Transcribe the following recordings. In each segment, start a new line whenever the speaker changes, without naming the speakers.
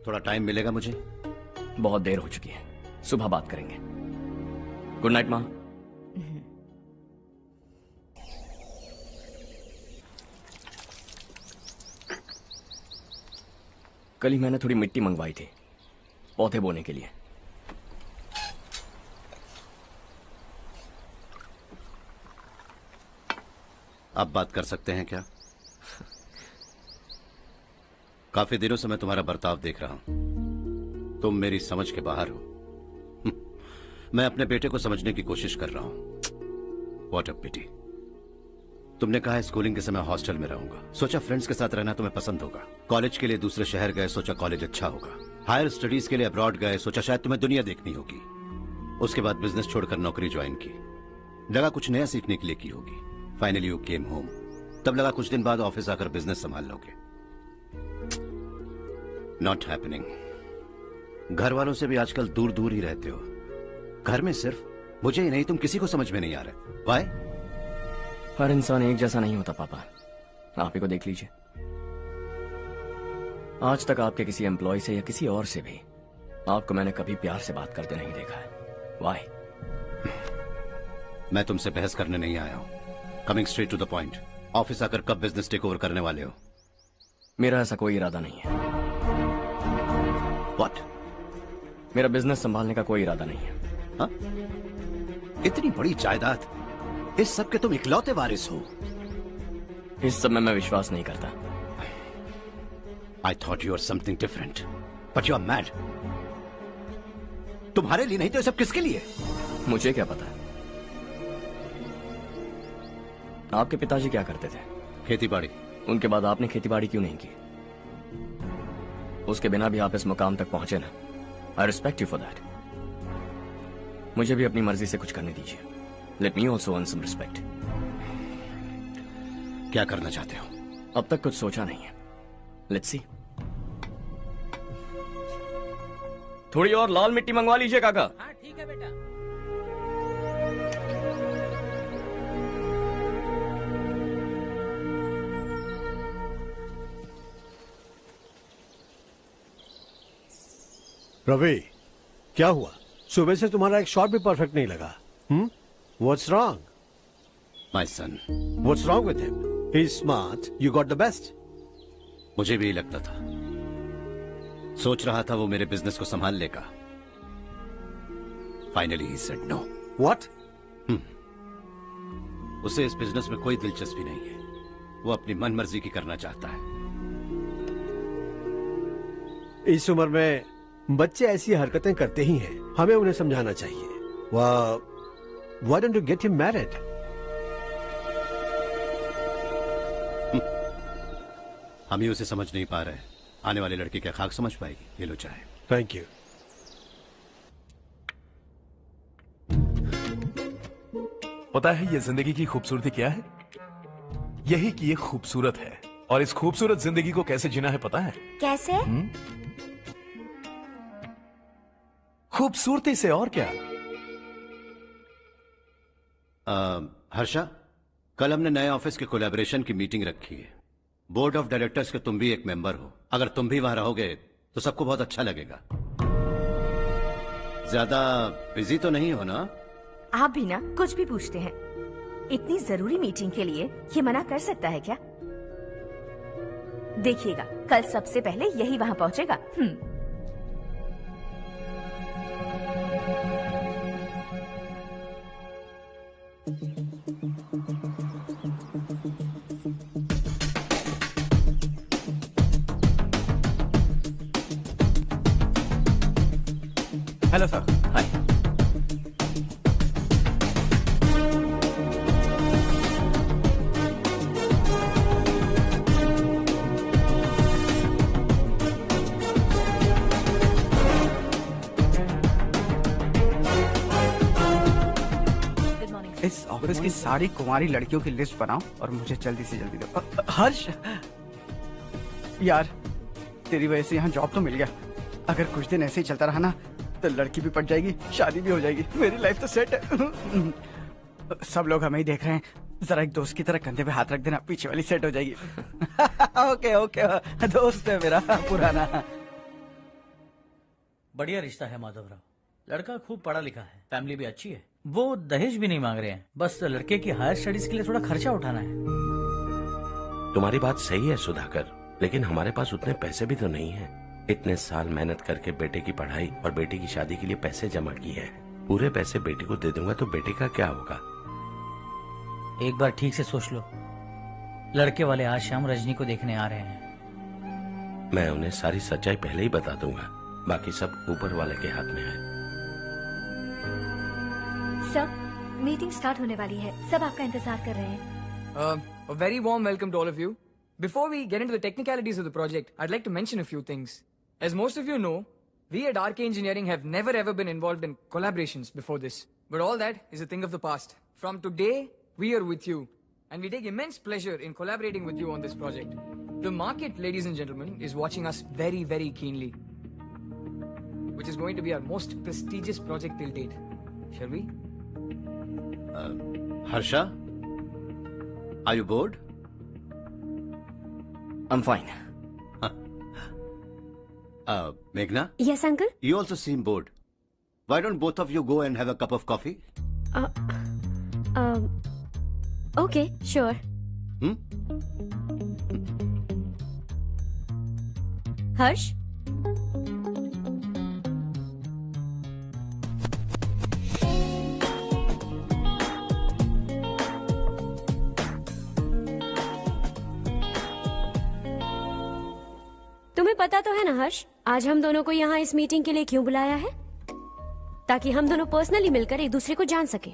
थोड़ा टाइम मिलेगा मुझे?
बहुत देर हो चुकी है, सुबह बात करेंगे। गुड नाइट माँ। कल ही मैंने थोड़ी मिट्टी मंगवाई थी पौधे बोने के लिए।
आप बात कर सकते हैं क्या? काफी दिनों से मैं तुम्हारा बर्ताव देख रहा हूं। तुम मेरी समझ के बाहर हो। मैं अपने बेटे को समझने की कोशिश कर रहा हूं। व्हाट अ पिटी। तुमने कहा स्कूलिंग के समय हॉस्टल में रहूंगा, सोचा फ्रेंड्स के साथ रहना तुम्हें पसंद होगा। कॉलेज के लिए दूसरे शहर गए, सोचा कॉलेज अच्छा होगा। हायर स्टडीज के लिए अब्रॉड गए, सोचा शायद तुम्हें दुनिया देखनी होगी। उसके बाद बिजनेस छोड़कर नौकरी ज्वाइन की, लगा कुछ नया सीखने के लिए की होगी। फाइनली यू केम होम, तब लगा कुछ दिन बाद ऑफिस आकर बिजनेस संभाल लोगे। Not happening. घर वालों से भी आजकल दूर दूर ही रहते हो। घर में सिर्फ मुझे ही नहीं, तुम किसी को समझ में नहीं आ रहे। वाई?
हर इंसान एक जैसा नहीं होता पापा, आप ही को देख लीजिए। आज तक आपके किसी एम्प्लॉय से या किसी और से भी आपको मैंने कभी प्यार से बात करते नहीं देखा है। वाई?
मैं तुमसे बहस करने नहीं आया हूं। Coming straight to the point, office आकर कब बिजनेस टेक ओवर करने वाले हो?
मेरा ऐसा कोई इरादा नहीं है।
व्हाट?
मेरा बिजनेस संभालने का कोई इरादा नहीं है।
हा? इतनी बड़ी जायदाद, इस सब के तुम इकलौते वारिस हो।
इस सब में मैं विश्वास नहीं करता।
I thought you were something different, but you are mad. तुम्हारे लिए नहीं तो ये सब किसके लिए?
मुझे क्या पता। आपके पिताजी क्या करते थे?
खेतीबाड़ी।
उनके बाद आपने खेतीबाड़ी क्यों नहीं की? उसके बिना भी आप इस मुकाम तक पहुंचे ना। I respect you for that. मुझे भी अपनी मर्जी से कुछ करने दीजिए। Let me also earn some respect.
क्या करना चाहते हो?
अब तक कुछ सोचा नहीं है। Let's see. थोड़ी और लाल मिट्टी मंगवा लीजिए काका।
हाँ ठीक है बेटा।
रवि, क्या हुआ? सुबह से तुम्हारा एक शॉट भी परफेक्ट नहीं लगा। What's wrong?
My son.
What's wrong with him? He's smart. You got the best.
मुझे भी लगता था, सोच रहा था वो मेरे बिजनेस को संभाल लेगा। Finally he said no.
What?
उसे इस बिजनेस में कोई दिलचस्पी नहीं है। वो अपनी मन मर्जी की करना चाहता है।
इस उम्र में बच्चे ऐसी हरकतें करते ही हैं। हमें उन्हें समझाना चाहिए। Why don't you get him married?
हम ही उसे समझ नहीं पा रहे। आने वाली लड़की क्या खाक समझ पाएगी? ये लो चाहे।
Thank you.
पता है ये जिंदगी की खूबसूरती क्या है? यही कि ये खूबसूरत है, और इस खूबसूरत जिंदगी को कैसे जीना है पता है?
कैसे?
खूबसूरती से, और क्या।
हर्षा, कल हमने नए ऑफिस के कोलैबोरेशन की मीटिंग रखी है। बोर्ड ऑफ डायरेक्टर्स के तुम भी एक मेंबर हो। अगर तुम भी वहां रहोगे तो सबको बहुत अच्छा लगेगा। ज्यादा बिजी तो नहीं हो ना?
आप भी ना कुछ भी पूछते हैं। इतनी जरूरी मीटिंग के लिए ये मना कर सकता है क्या? देखिएगा, कल सबसे पहले यही वहां पहुंचेगा।
Hello sir.
हाय।
इस ऑफिस की सारी कुंवारी लड़कियों की लिस्ट बनाओ और मुझे जल्दी से जल्दी दो। हर्ष, यार तेरी वजह से यहाँ जॉब तो मिल गया। अगर कुछ दिन ऐसे ही चलता रहा ना तो लड़की भी पट जाएगी, शादी भी हो जाएगी, मेरी लाइफ तो सेट है। सब लोग हमें ही देख रहे हैं, जरा एक दोस्त की तरह कंधे पे हाथ रख देना, पीछे वाली सेट हो जाएगी। ओके ओके, दोस्त है मेरा पुराना।
बढ़िया रिश्ता है माधवराव। लड़का खूब पढ़ा लिखा है, फैमिली भी अच्छी है। वो दहेज भी नहीं मांग रहे हैं, बस लड़के की हायर स्टडीज के लिए थोड़ा खर्चा उठाना है।
तुम्हारी बात सही है सुधाकर, लेकिन हमारे पास उतने पैसे भी तो नहीं है। इतने साल मेहनत करके बेटे की पढ़ाई और बेटे की शादी के लिए पैसे जमा किए हैं। पूरे पैसे बेटे को दे दूंगा तो बेटे का क्या होगा?
एक बार ठीक से सोच लो। लड़के वाले आज शाम रजनी को देखने आ रहे हैं।
मैं उन्हें सारी सच्चाई पहले ही बता दूंगा, बाकी सब ऊपर वाले के हाथ में है।
सर, मीटिंग स्टार्ट होने वाली है, सब आपका इंतजार कर रहे हैं।
A very warm welcome to all of you. Before we get into the technicalities of the project, I'd like to mention a few things. As most of you know, we at RK Engineering have never ever been involved in collaborations before this. But all that is a thing of the past. From today, we are with you. And we take immense pleasure in collaborating with you on this project. The market, ladies and gentlemen, is watching us very, very keenly. Which is going to be our most prestigious project till date. Shall we?
Harsha? Are you bored?
I'm fine.
Meghna?
Yes, uncle?
You also seem bored. Why don't both of you go and have a cup of coffee?
Okay, sure. Harsh? तुम्हें पता तो है ना हर्ष, आज हम दोनों को यहाँ इस मीटिंग के लिए क्यों बुलाया है? ताकि हम दोनों पर्सनली मिलकर एक दूसरे को जान सके।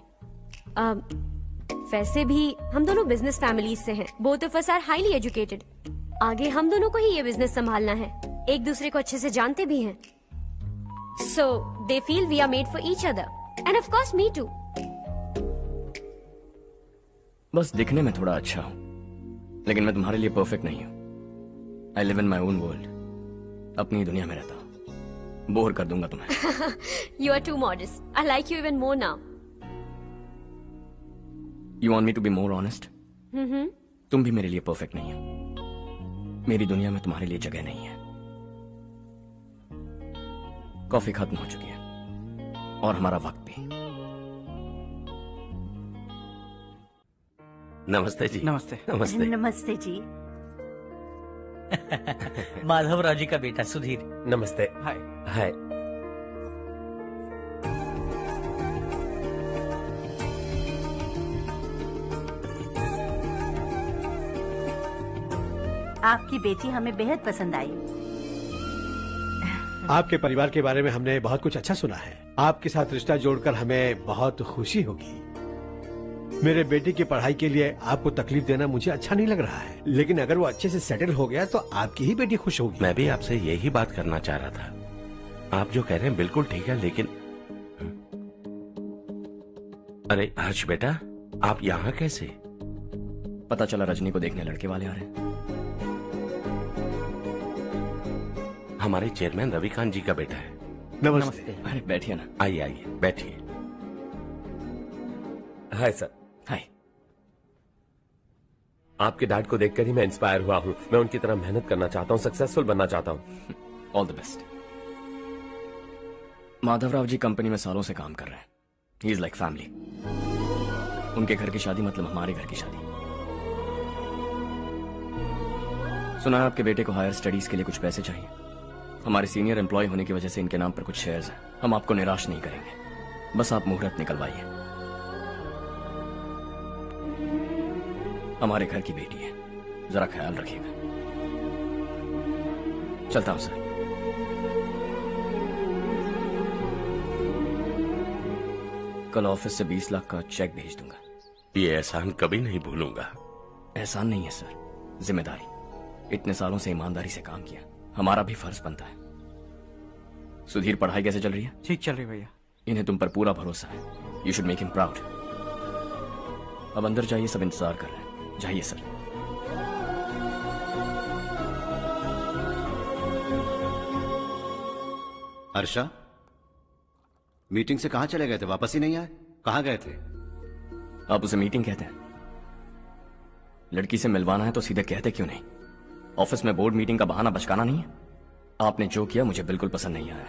वैसे भी हम दोनों बिजनेस फैमिलीज से हैं। Both of us are highly educated. आगे हम दोनों को ही ये बिजनेस संभालना है। एक दूसरे को अच्छे से जानते भी हैं। So they feel we are made for each other and of course me too.
बस दिखने में थोड़ा अच्छा हूँ, लेकिन मैं तुम्हारे लिए परफेक्ट नहीं हूँ। I live in my own world, अपनी दुनिया में रहता हूँ। बोर कर दूंगा तुम्हें।
You are too modest. I like you even more now.
You want me to be more honest? तुम भी मेरे लिए परफेक्ट नहीं हो। मेरी दुनिया में तुम्हारे लिए जगह नहीं है। कॉफी खत्म हो चुकी है और हमारा वक्त भी।
नमस्ते जी।
नमस्ते।
नमस्ते।
नमस्ते जी।
माधवराव जी का बेटा सुधीर।
नमस्ते।
हाय।
हाय।
आपकी बेटी हमें बेहद पसंद आई।
आपके परिवार के बारे में हमने बहुत कुछ अच्छा सुना है। आपके साथ रिश्ता जोड़कर हमें बहुत खुशी होगी। मेरे बेटे की पढ़ाई के लिए आपको तकलीफ देना मुझे अच्छा नहीं लग रहा है, लेकिन अगर वो अच्छे से सेटल हो गया तो आपकी ही बेटी खुश होगी।
मैं भी आपसे यही बात करना चाह रहा था। आप जो कह रहे हैं बिल्कुल ठीक है, लेकिन अरे हर्ष बेटा, आप यहाँ कैसे?
पता चला रजनी को देखने लड़के वाले आ रहे हैं।
हमारे चेयरमैन रविकांत जी का बेटा है।
नमस्ते।
अरे बैठिए ना।
आइए आइए बैठिए।
Hi sir.
हाय।
आपके डैड को देखकर ही मैं इंस्पायर हुआ हूँ। मैं उनकी तरह मेहनत करना चाहता हूँ, सक्सेसफुल बनना चाहता हूँ।
All the best. Madhavrao ji company में सालों से काम कर रहे हैं। He is like family. उनके घर की शादी मतलब हमारे घर की शादी। सुना है आपके बेटे को हायर स्टडीज के लिए कुछ पैसे चाहिए। हमारे सीनियर एम्प्लॉय होने की वजह से इनके नाम पर कुछ शेयर्स हैं। हम आपको निराश नहीं करेंगे, बस आप मुहूर्त निकलवाइए। हमारे घर की बेटी है, जरा ख्याल रखिएगा। चलता हूं सर। कल ऑफिस से 20 लाख का चेक भेज दूंगा।
ये एहसान कभी नहीं भूलूंगा।
एहसान नहीं है सर, जिम्मेदारी। इतने सालों से ईमानदारी से काम किया, हमारा भी फर्ज बनता है। सुधीर, पढ़ाई कैसे चल रही है?
ठीक चल रही भैया।
इन्हें तुम पर पूरा भरोसा है। You should make him proud. अब अंदर जाइए, सब इंतजार कर रहे हैं। जाइए सर।
हर्षा, मीटिंग से कहां चले गए थे? वापस ही नहीं आए? कहां गए थे?
आप उसे मीटिंग कहते हैं? लड़की से मिलवाना है तो सीधे कहते क्यों नहीं? ऑफिस में बोर्ड मीटिंग का बहाना बचकाना नहीं है। आपने जो किया मुझे बिल्कुल पसंद नहीं आया।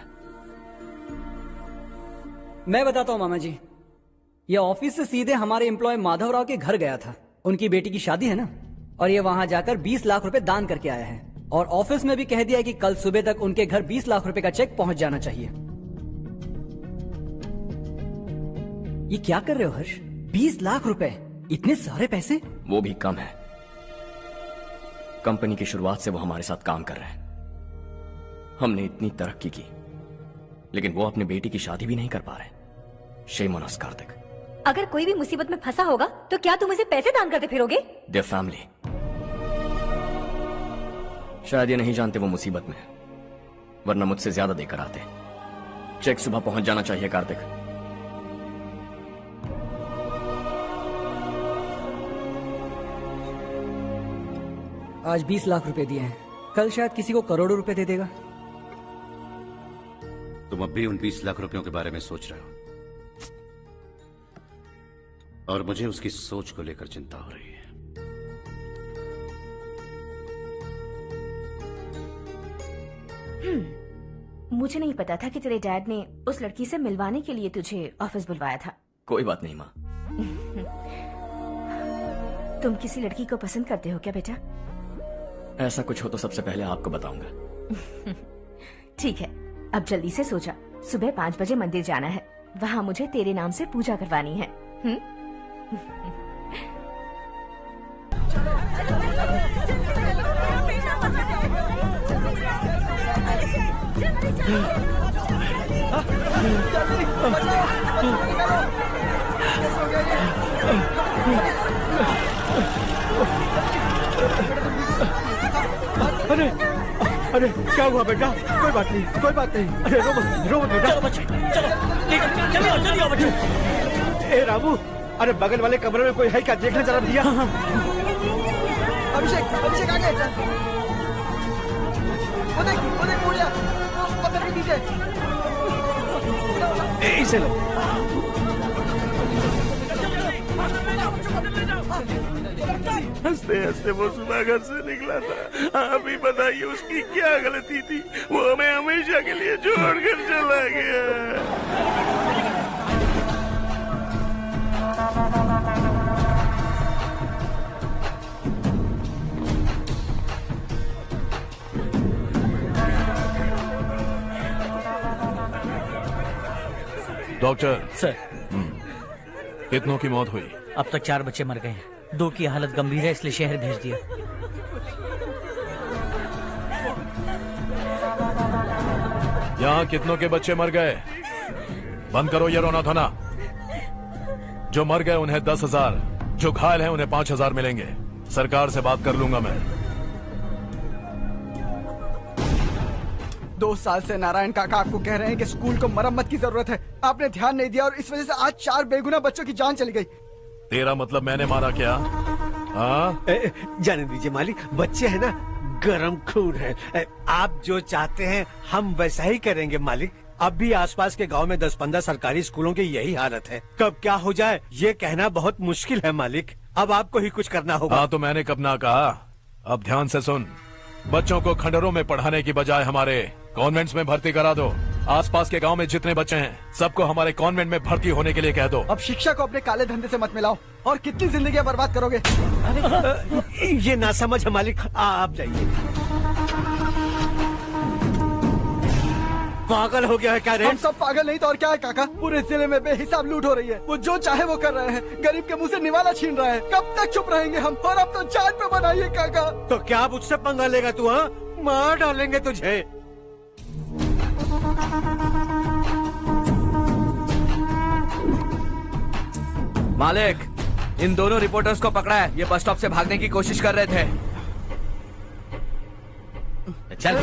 मैं बताता हूँ मामा जी, ये ऑफिस से सीधे हमारे एम्प्लॉय माधवराव के घर गया था। उनकी बेटी की शादी है ना, और ये वहां जाकर 20 लाख रुपए दान करके आया है। और ऑफिस में भी कह दिया कि कल सुबह तक उनके घर 20 लाख रुपए का चेक पहुंच जाना चाहिए। ये क्या कर रहे हो हर्ष? 20 लाख रुपए, इतने सारे पैसे?
वो भी कम है। कंपनी की शुरुआत से वो हमारे साथ काम कर रहे हैं। हमने इतनी तरक्की की, लेकिन वो अपनी बेटी की शादी भी नहीं कर पा रहे। Shame on us Kartik.
अगर कोई भी मुसीबत में फंसा होगा तो क्या तुम उसे पैसे दान करते फिरोगे?
Their family. शायद ये नहीं जानते वो मुसीबत में, वरना मुझसे ज्यादा देकर आते। चेक सुबह पहुंच जाना चाहिए कार्तिक।
आज 20 लाख रुपए दिए हैं, कल शायद किसी को करोड़ों रुपए दे देगा।
तुम अब भी उन 20 लाख रुपयों के बारे में सोच रहे हो, और मुझे उसकी सोच को लेकर चिंता हो रही है।
मुझे नहीं पता था कि तेरे डैड ने उस लड़की से मिलवाने के लिए तुझे ऑफिस बुलवाया था।
कोई बात नहीं माँ।
तुम किसी लड़की को पसंद करते हो क्या बेटा?
ऐसा कुछ हो तो सबसे पहले आपको बताऊंगा।
ठीक है, अब जल्दी से सो जा। सुबह 5 बजे मंदिर जाना है, वहाँ मुझे तेरे नाम से पूजा करवानी है।
अरे अरे क्या हुआ बेटा? कोई बात नहीं, कोई बात नहीं। अरे रो मत बेटा।
चलो बच्चे, चलो जल्दी आओ बच्चे।
ए रामू, अरे बगल वाले कमरे में कोई है क्या? देखना जरा भैया।
अभिषेक, अभिषेक आ गए। वो देख पूजा, वो पत्थर के पीछे।
इसे लो।
हंसते हंसते वो सुबह घर से निकला था। आप ही बताइए उसकी क्या गलती थी? वो हमें हमेशा के लिए छोड़कर चला गया।
डॉक्टर
सर,
कितनों की मौत हुई?
अब तक 4 बच्चे मर गए हैं, 2 की हालत गंभीर है, इसलिए शहर भेज दिया।
यहाँ कितनों के बच्चे मर गए? बंद करो ये रोना धोना। जो मर गए उन्हें 10,000, जो घायल हैं उन्हें 5,000 मिलेंगे। सरकार से बात कर लूंगा मैं।
2 साल से नारायण काका आपको कह रहे हैं कि स्कूल को मरम्मत की जरूरत है। आपने ध्यान नहीं दिया और इस वजह से आज 4 बेगुनाह बच्चों की जान चली गई।
तेरा मतलब मैंने मारा क्या? हाँ?
जाने दीजिए मालिक, बच्चे हैं ना, गरम खून है। आप जो चाहते हैं हम वैसा ही करेंगे मालिक। अब भी आसपास के गांव में 10-15 सरकारी स्कूलों की यही हालत है। कब क्या हो जाए ये कहना बहुत मुश्किल है मालिक। अब आपको ही कुछ करना होगा।
हाँ तो मैंने कब ना कहा। अब ध्यान से सुन, बच्चों को खंडरों में पढ़ाने की बजाय हमारे कॉन्वेंट्स में भर्ती करा दो। आसपास के गांव में जितने बच्चे हैं सबको हमारे कॉन्वेंट में भर्ती होने के लिए कह दो।
अब शिक्षा को अपने काले धंधे से मत मिलाओ, और कितनी जिंदगियां बर्बाद करोगे।
ये ना समझ है मालिक, आप जाइए। पागल हो गया है क्या रे?
हम सब पागल नहीं तो और क्या है काका। पूरे जिले में बेहिसाब लूट हो रही है। वो जो चाहे वो कर रहे हैं, गरीब के मुंह से निवाला छीन रहा है। कब तक चुप रहेंगे हम? और अब तो जान पे बनाइए काका।
तो क्या मुझसे पंगा लेगा तू? हाँ, मार डालेंगे तुझे।
मालिक, इन दोनों रिपोर्टर्स को पकड़ा है। ये बस स्टॉप से भागने की कोशिश कर रहे थे।
चल।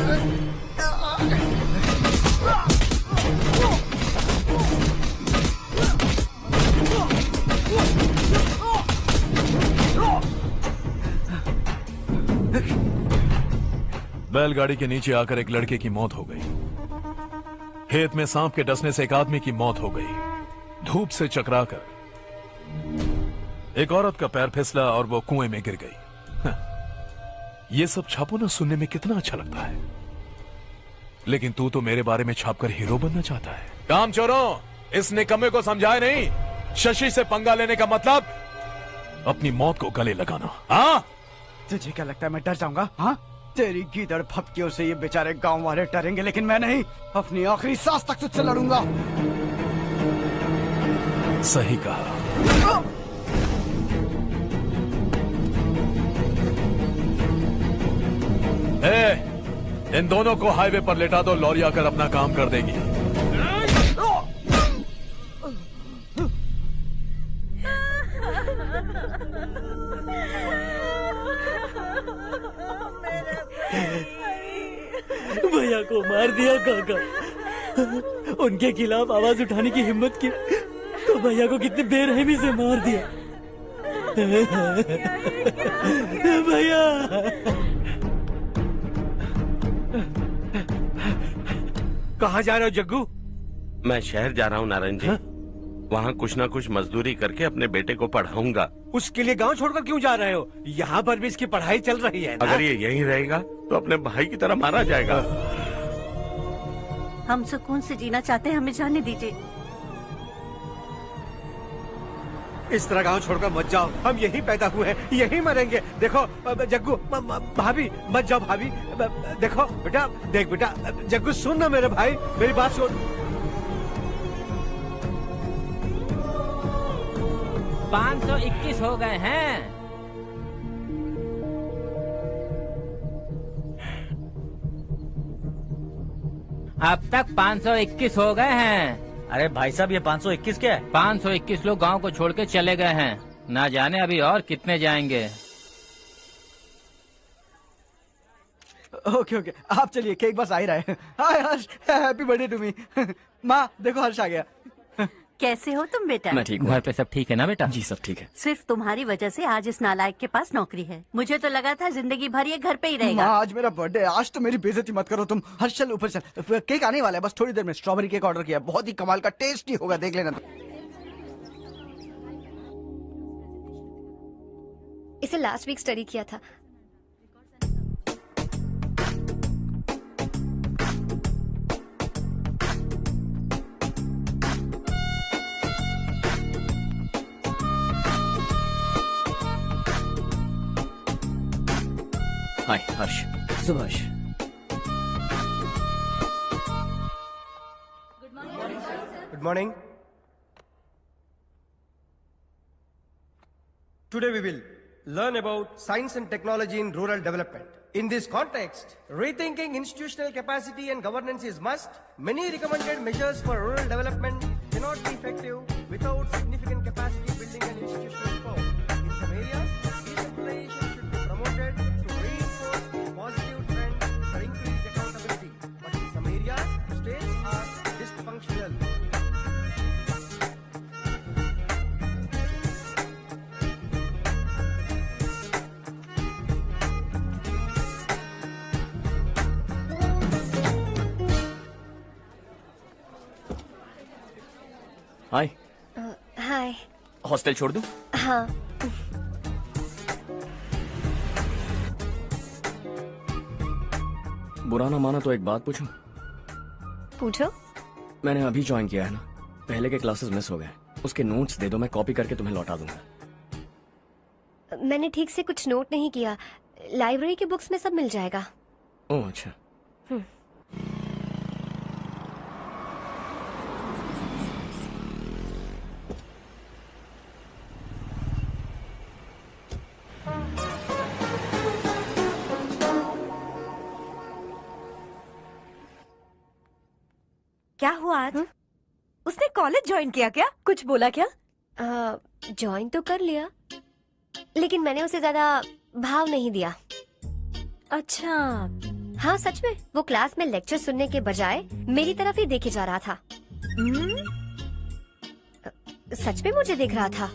बैलगाड़ी के नीचे आकर एक लड़के की मौत हो गई। खेत में सांप के डसने से एक आदमी की मौत हो गई। धूप से चकराकर एक औरत का पैर फिसला और वो कुएं में गिर गई। ये सब छापो ना सुनने में कितना अच्छा लगता है, लेकिन तू तो मेरे बारे में छापकर हीरो बनना चाहता है। काम चोरों, इस निकम्मे को समझाए नहीं। शशि से पंगा लेने का मतलब अपनी मौत को गले लगाना। हाँ,
तुझे क्या लगता है मैं डर जाऊंगा? हाँ, तेरी गीदड़ फपकियों से ये बेचारे गांव वाले डरेंगे, लेकिन मैं नहीं। अपनी आखिरी सांस तक तुझसे लड़ूंगा।
सही कहा। इन दोनों को हाईवे पर लेटा दो, लॉरी आकर अपना काम कर देगी।
भैया को मार दिया काका। उनके खिलाफ आवाज उठाने की हिम्मत की तो भैया को कितनी बेरहमी से मार दिया। भैया
कहाँ जा रहे हो जग्गू?
मैं शहर जा रहा हूँ नारायण जी। वहाँ कुछ ना कुछ मजदूरी करके अपने बेटे को पढ़ाऊंगा।
उसके लिए गांव छोड़कर क्यों जा रहे हो? यहाँ पर भी इसकी पढ़ाई चल रही है ना?
अगर ये यहीं रहेगा तो अपने भाई की तरह मारा जाएगा।
हम सुकून से जीना चाहते हैं, हमें जाने दीजिए।
इस तरह गांव छोड़कर मत जाओ, हम यहीं पैदा हुए हैं, यहीं मरेंगे। देखो जग्गू, भाभी मत जाओ भाभी। देखो बेटा, देख बेटा, जग्गू सुन ना मेरे भाई, मेरी बात सुन।
521 हो गए हैं। अब तक 521 हो गए हैं।
अरे भाई साहब, ये 521 क्या है?
521 लोग गांव को छोड़ के चले गए हैं। ना जाने अभी और कितने जाएंगे।
ओके ओके, आप चलिए, केक बस आ ही रहा है। हाय हर्ष, हैप्पी बर्थडे टू मी। माँ देखो, हर्ष आ गया।
कैसे हो तुम बेटा?
मैं ठीक हूँ।
घर पे सब ठीक है ना बेटा?
जी सब ठीक है।
सिर्फ तुम्हारी वजह से आज इस नालायक के पास नौकरी है। मुझे तो लगा था जिंदगी भर ये घर पे ही रहेगा।
माँ आज मेरा बर्थडे, आज तो मेरी बेइज्जती मत करो तुम। हर्ष चल ऊपर चल, केक आने वाला है बस थोड़ी देर में। स्ट्रॉबेरी केक ऑर्डर किया, बहुत ही कमाल का टेस्टी होगा, देख लेना।
इसे लास्ट वीक स्टडी किया था।
हाय हर्ष।
Subhash.
Good morning. Today we will learn about science and technology in rural development. In this context, rethinking institutional capacity and governance is must. Many recommended measures for rural development cannot be effective without significant capacity building and institutional support. In some areas, decentralization should be promoted to reinforce positive trends for increased accountability. But in some areas, states are dysfunctional.
Hi.
Hi.
Hostel छोड़ दूं?
हाँ।
बुरा ना माना तो एक बात पूछूं?
पूछो।
मैंने अभी ज्वाइन किया है ना, पहले के क्लासेस मिस हो गए। उसके नोट्स दे दो, मैं कॉपी करके तुम्हें लौटा दूंगा।
मैंने ठीक से कुछ नोट नहीं किया। लाइब्रेरी के बुक्स में सब मिल जाएगा।
ओह अच्छा।
क्या हुआ आज? उसने कॉलेज ज्वाइन किया क्या? कुछ बोला क्या?
ज्वाइन तो कर लिया, लेकिन मैंने उसे ज्यादा भाव नहीं दिया।
अच्छा।
हाँ सच में, वो क्लास में लेक्चर सुनने के बजाय मेरी तरफ ही देखे जा रहा था। सच में मुझे देख रहा था।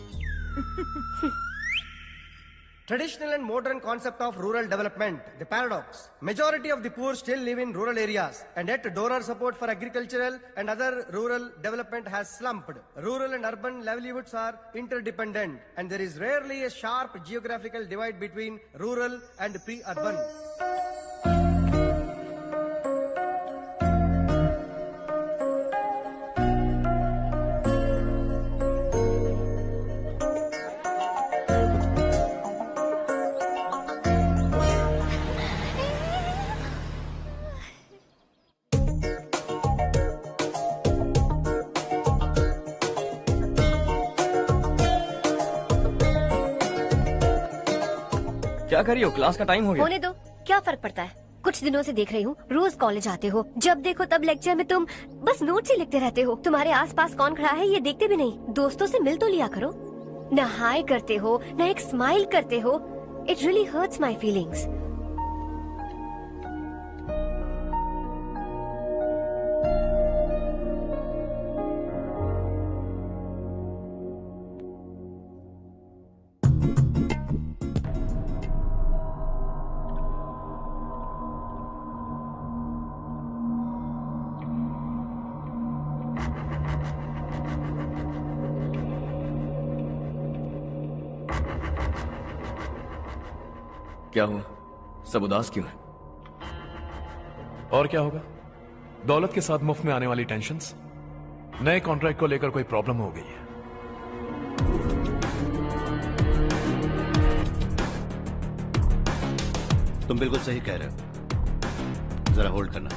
Traditional and modern concept of rural development, the paradox. Majority of the poor still live in rural areas, and yet donor support for agricultural and other rural development has slumped. Rural and urban livelihoods are interdependent, and there is rarely a sharp geographical divide between rural and pre-urban.
क्या करी हो? Class का time हो गया।
होने दो, क्या फर्क पड़ता है। कुछ दिनों से देख रही हूँ रोज कॉलेज आते हो, जब देखो तब लेक्चर में तुम बस नोट्स ही लिखते रहते हो। तुम्हारे आसपास कौन खड़ा है ये देखते भी नहीं। दोस्तों से मिल तो लिया करो। न हाय करते हो न एक स्माइल करते हो। It really hurts my feelings.
क्या हुआ? सब उदास क्यों है?
और क्या होगा? दौलत के साथ मुफ्त में आने वाली टेंशन्स। नए कॉन्ट्रैक्ट को लेकर कोई प्रॉब्लम हो गई है।
तुम बिल्कुल सही कह रहे हो। जरा होल्ड करना।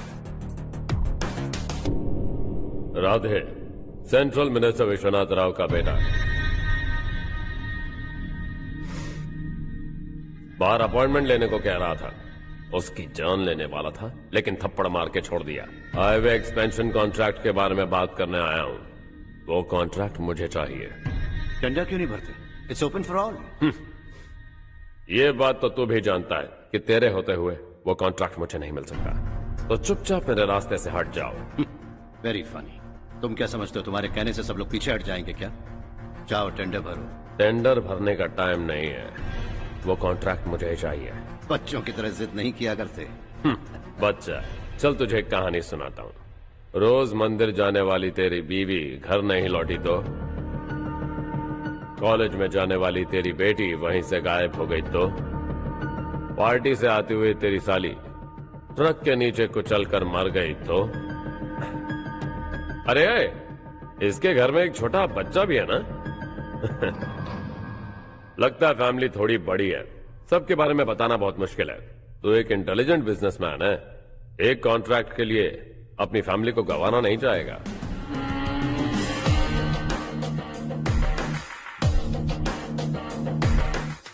राधे सेंट्रल मिनिस्टर विश्वनाथ राव का बेटा बाहर अपॉइंटमेंट लेने को कह रहा था। उसकी जान लेने वाला था लेकिन थप्पड़ मार के छोड़ दिया। हाईवे एक्सपेंशन कॉन्ट्रैक्ट के बारे में बात करने आया हूं। वो कॉन्ट्रैक्ट मुझे चाहिए।
टेंडर क्यों नहीं भरते? It's open for all.
ये बात तो तू भी जानता है कि तेरे होते हुए वो कॉन्ट्रैक्ट मुझे नहीं मिल सकता। तो चुपचाप मेरे रास्ते से हट जाओ।
Very funny. तुम क्या समझते हो तुम्हारे कहने से सब लोग पीछे हट जाएंगे क्या? जाओ टेंडर भरो।
टेंडर भरने का टाइम नहीं है। वो कॉन्ट्रैक्ट मुझे चाहिए।
बच्चों की तरह जिद नहीं किया करते।
बच्चा, चल तुझे एक कहानी सुनाता हूँ। रोज मंदिर जाने वाली तेरी बीवी घर नहीं लौटी तो कॉलेज में जाने वाली तेरी बेटी वहीं से गायब हो गई तो पार्टी से आती हुई तेरी साली ट्रक के नीचे कुचल कर मर गई तो अरे इसके घर में एक छोटा बच्चा भी है ना। लगता है फैमिली थोड़ी बड़ी है। सबके बारे में बताना बहुत मुश्किल है। तो एक इंटेलिजेंट बिजनेसमैन है। एक कॉन्ट्रैक्ट के लिए अपनी फैमिली को गंवाना नहीं चाहेगा।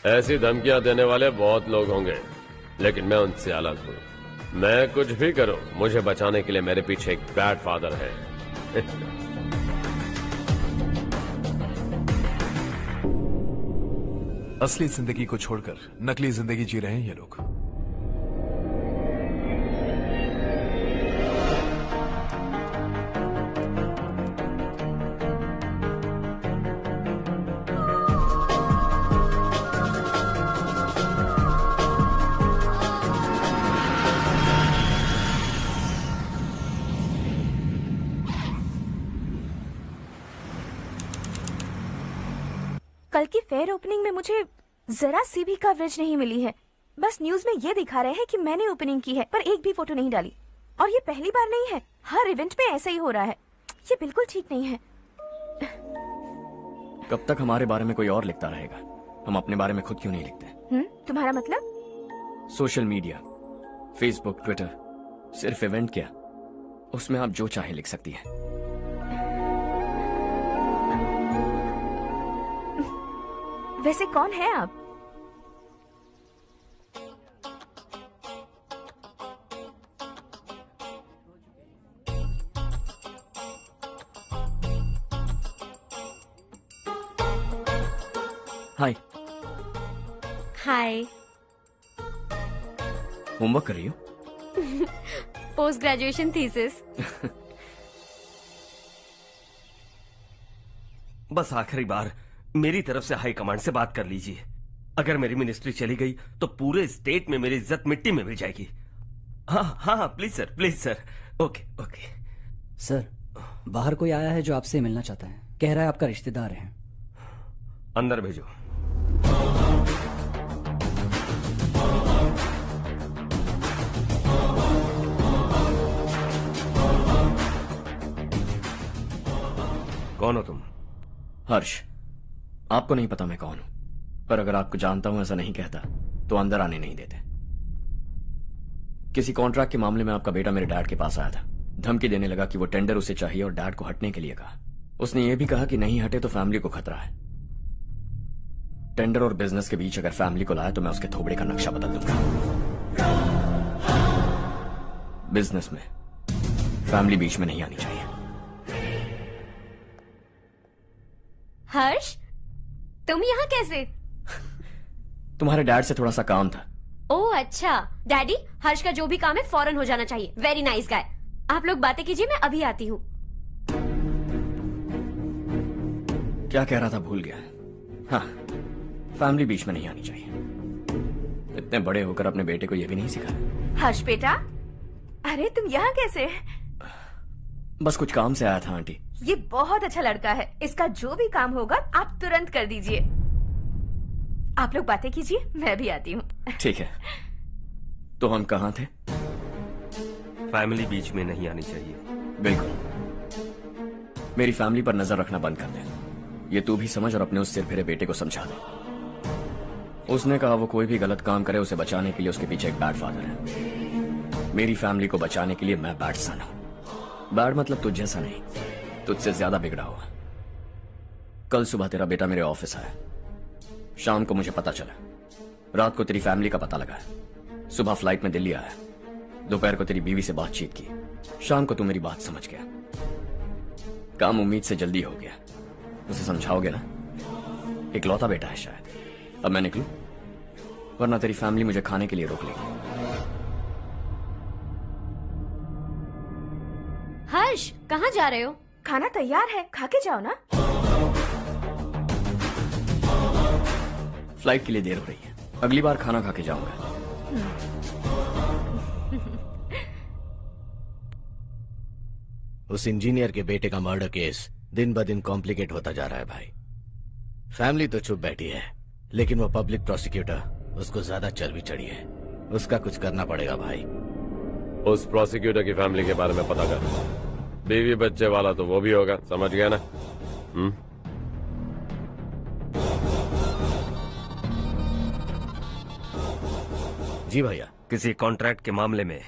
ऐसी धमकियां देने वाले बहुत लोग होंगे लेकिन मैं उनसे अलग हूं। मैं कुछ भी करूं, मुझे बचाने के लिए मेरे पीछे एक बैड फादर है।
असली जिंदगी को छोड़कर नकली जिंदगी जी रहे हैं ये लोग।
कल की फेयर ओपनिंग में मुझे जरा सी भी कवरेज नहीं मिली है। बस न्यूज में ये दिखा रहे हैं कि मैंने ओपनिंग की है पर एक भी फोटो नहीं डाली। और ये पहली बार नहीं है, हर इवेंट में ऐसा ही हो रहा है। ये बिल्कुल ठीक नहीं है।
कब तक हमारे बारे में कोई और लिखता रहेगा? हम अपने बारे में खुद क्यों नहीं लिखते?
तुम्हारा मतलब?
सोशल मीडिया, फेसबुक, ट्विटर, सिर्फ इवेंट क्या, उसमें आप जो चाहे लिख सकती है।
वैसे कौन है आप?
हाय।
हाय।
होमवर्क कर रही हो?
Post graduation thesis.
बस आखिरी बार मेरी तरफ से हाई कमांड से बात कर लीजिए। अगर मेरी मिनिस्ट्री चली गई तो पूरे स्टेट में मेरी इज्जत मिट्टी में मिल जाएगी। हाँ हाँ please sir, please sir. Okay okay.
Sir, बाहर कोई आया है जो आपसे मिलना चाहता है। कह रहा है आपका रिश्तेदार है।
अंदर भेजो। कौन हो तुम?
हर्ष। आपको नहीं पता मैं कौन हूं, पर अगर आपको जानता हूं ऐसा नहीं कहता तो अंदर आने नहीं देते। किसी कॉन्ट्रैक्ट के मामले में आपका बेटा मेरे डैड के पास आया था। धमकी देने लगा कि वो टेंडर उसे चाहिए और डैड को हटने के लिए कहा। उसने ये भी कहा कि नहीं हटे तो फैमिली को खतरा है। टेंडर और बिजनेस के बीच अगर फैमिली को लाया तो मैं उसके थोबड़े का नक्शा बदल दूंगा। बिजनेस में फैमिली बीच में नहीं आनी चाहिए।
हर्ष, तुम यहाँ कैसे?
तुम्हारे डैड से थोड़ा सा काम था।
ओह अच्छा। डैडी, हर्ष का जो भी काम है फौरन हो जाना चाहिए। Very nice guy. आप लोग बातें कीजिए, मैं अभी आती हूँ।
क्या कह रहा था भूल गया। हाँ, फैमिली बीच में नहीं आनी चाहिए। इतने बड़े होकर अपने बेटे को यह भी नहीं सिखाया।
हर्ष बेटा, अरे तुम यहाँ कैसे?
बस कुछ काम से आया था आंटी।
ये बहुत अच्छा लड़का है, इसका जो भी काम होगा आप तुरंत कर दीजिए। आप लोग बातें कीजिए, मैं भी आती हूँ।
ठीक है। तो हम कहाँ थे?
फैमिली बीच में नहीं आनी चाहिए।
बिल्कुल। मेरी फैमिली पर नजर रखना बंद कर दे। ये तू भी समझ और अपने उस सिर फिरे बेटे को समझा दे। उसने कहा वो कोई भी गलत काम करे उसे बचाने के लिए उसके पीछे एक बैड फादर है। मेरी फैमिली को बचाने के लिए मैं बैड सन हूं। बैड मतलब तुझ जैसा नहीं, तुझसे ज्यादा बिगड़ा हुआ। कल सुबह तेरा बेटा मेरे ऑफिस आया। शाम को मुझे पता चला। रात को तेरी फैमिली का पता लगा। सुबह फ्लाइट में दिल्ली आया। दोपहर को तेरी बीवी से बातचीत की। शाम को तू मेरी बात समझ गया। काम उम्मीद से जल्दी हो गया। उसे समझाओगे ना? इकलौता बेटा है शायद। अब मैं निकलूं, वरना तेरी फैमिली मुझे खाने के लिए रोक लेगी।
हर्ष, कहाँ जा रहे हो?
खाना तैयार है, खा के जाओ ना।
फ्लाइट के लिए देर हो रही है, अगली बार खाना खा के जाऊंगा।
उस इंजीनियर के बेटे का मर्डर केस दिन ब दिन कॉम्प्लिकेट होता जा रहा है भाई। फैमिली तो चुप बैठी है, लेकिन वो पब्लिक प्रोसिक्यूटर, उसको ज्यादा चर्बी चढ़ी है। उसका कुछ करना पड़ेगा भाई।
उस प्रोसिक्यूटर की फैमिली के बारे में पता कर। बीवी बच्चे वाला तो वो भी होगा, समझ गया ना?
जी भैया।
किसी कॉन्ट्रैक्ट के मामले में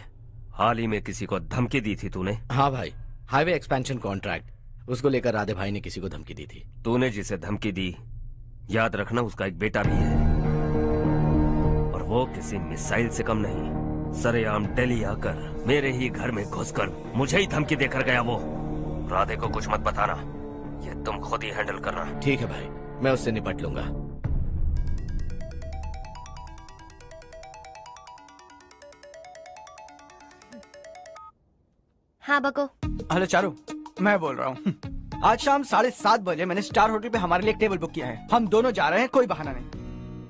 हाल ही में किसी को धमकी दी थी तूने?
हाँ भाई, हाईवे एक्सपेंशन कॉन्ट्रैक्ट, उसको लेकर राधे भाई ने किसी को धमकी दी थी।
तूने जिसे धमकी दी, याद रखना उसका एक बेटा भी है, और वो किसी मिसाइल से कम नहीं। सरेआम दिल्ली आकर मेरे ही घर में घुसकर मुझे ही धमकी देकर गया वो। राधे को कुछ मत बताना, ये तुम खुद ही हैंडल करना।
ठीक है भाई, मैं उससे निपट लूंगा।
हाँ बको।
हेलो चारू, मैं बोल रहा हूँ। आज शाम 7:30 बजे मैंने स्टार होटल पे हमारे लिए एक टेबल बुक किया है। हम दोनों जा रहे हैं, कोई बहाना नहीं।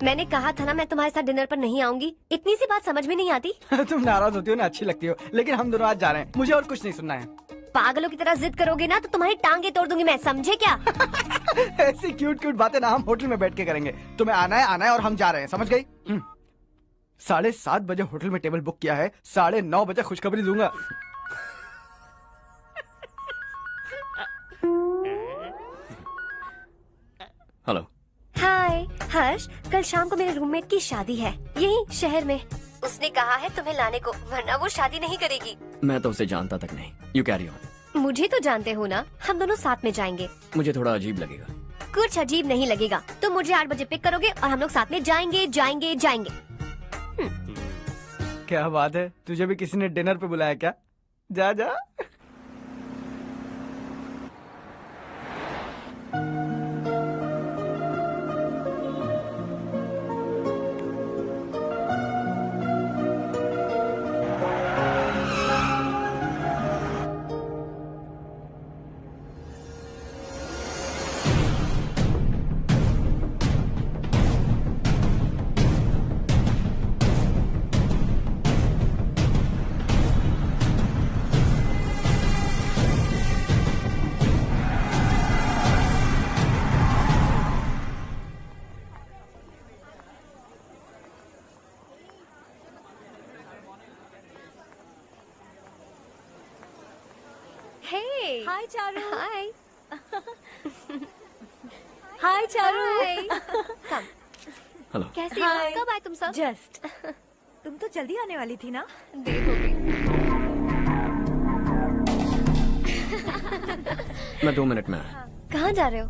मैंने कहा था ना मैं तुम्हारे साथ डिनर पर नहीं आऊंगी। इतनी सी बात समझ में नहीं आती?
तुम नाराज होती हो ना, अच्छी लगती हो, लेकिन हम दोनों आज जा रहे हैं। मुझे और कुछ नहीं सुनना है।
पागलों की तरह जिद करोगे ना तो तुम्हारी टांगे तोड़ दूंगी मैं, समझे क्या?
ऐसी क्यूट क्यूट बातें ना हम होटल में बैठ के करेंगे। तुम्हें आना है और हम जा रहे हैं, समझ गई? 7:30 बजे होटल में टेबल बुक किया है, 9:30 बजे खुशखबरी दूंगा।
हेलो।
हाय हर्ष, कल शाम को मेरे रूममेट की शादी है यही शहर में। उसने कहा है तुम्हें लाने को, वरना वो शादी नहीं करेगी।
मैं तो उसे जानता तक नहीं। You carry on.
मुझे तो जानते हो ना, हम दोनों साथ में जाएंगे।
मुझे थोड़ा अजीब लगेगा।
कुछ अजीब नहीं लगेगा। तुम मुझे 8 बजे पिक करोगे और हम लोग साथ में जाएंगे जाएंगे जाएंगे।
क्या बात है, तुझे भी किसी ने डिनर पे बुलाया क्या? जा जा।
Hey.
Hi, Charu.
Hi.
Hi, Charu.
Hi. Come.
Hello.
कैसे हो? कब आए तुम सब?
Just. तुम तो जल्दी आने वाली थी ना?
देर हो गई।
मैं 2 मिनट में आया।
कहाँ जा रहे हो?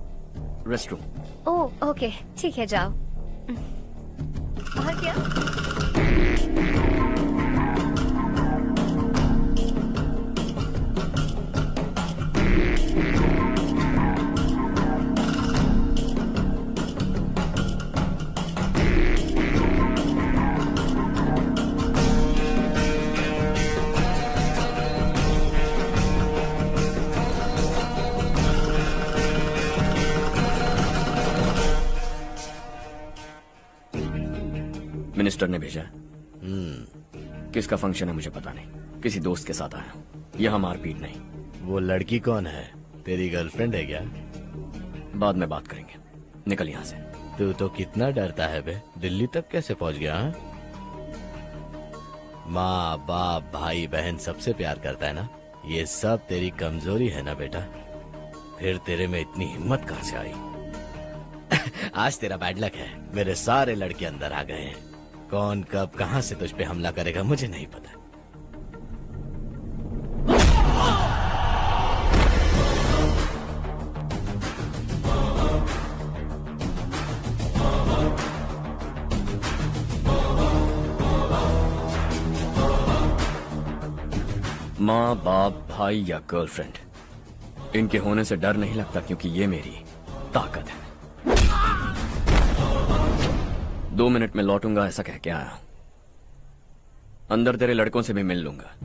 Rest room.
ओह ओके, ठीक है जाओ।
और क्या?
मिनिस्टर ने भेजा है। किसका फंक्शन है मुझे पता नहीं, किसी दोस्त के साथ आया हूँ। यहाँ मारपीट नहीं।
वो लड़की कौन है? तेरी गर्लफ्रेंड है क्या?
बाद में बात करेंगे, निकल यहाँ से।
तू तो कितना डरता है बे, दिल्ली तक कैसे पहुँच गया? हाँ? माँ बाप भाई बहन सबसे प्यार करता है ना, ये सब तेरी कमजोरी है ना बेटा। फिर तेरे में इतनी हिम्मत कहाँ से आई? आज तेरा बैड लक है, मेरे सारे लड़के अंदर आ गए हैं। कौन कब कहां से तुझ पे हमला करेगा मुझे नहीं पता।
माँ बाप भाई या गर्लफ्रेंड, इनके होने से डर नहीं लगता, क्योंकि ये मेरी ताकत है। 2 मिनट में लौटूंगा ऐसा कह के आया। अंदर तेरे लड़कों से भी मिल लूंगा।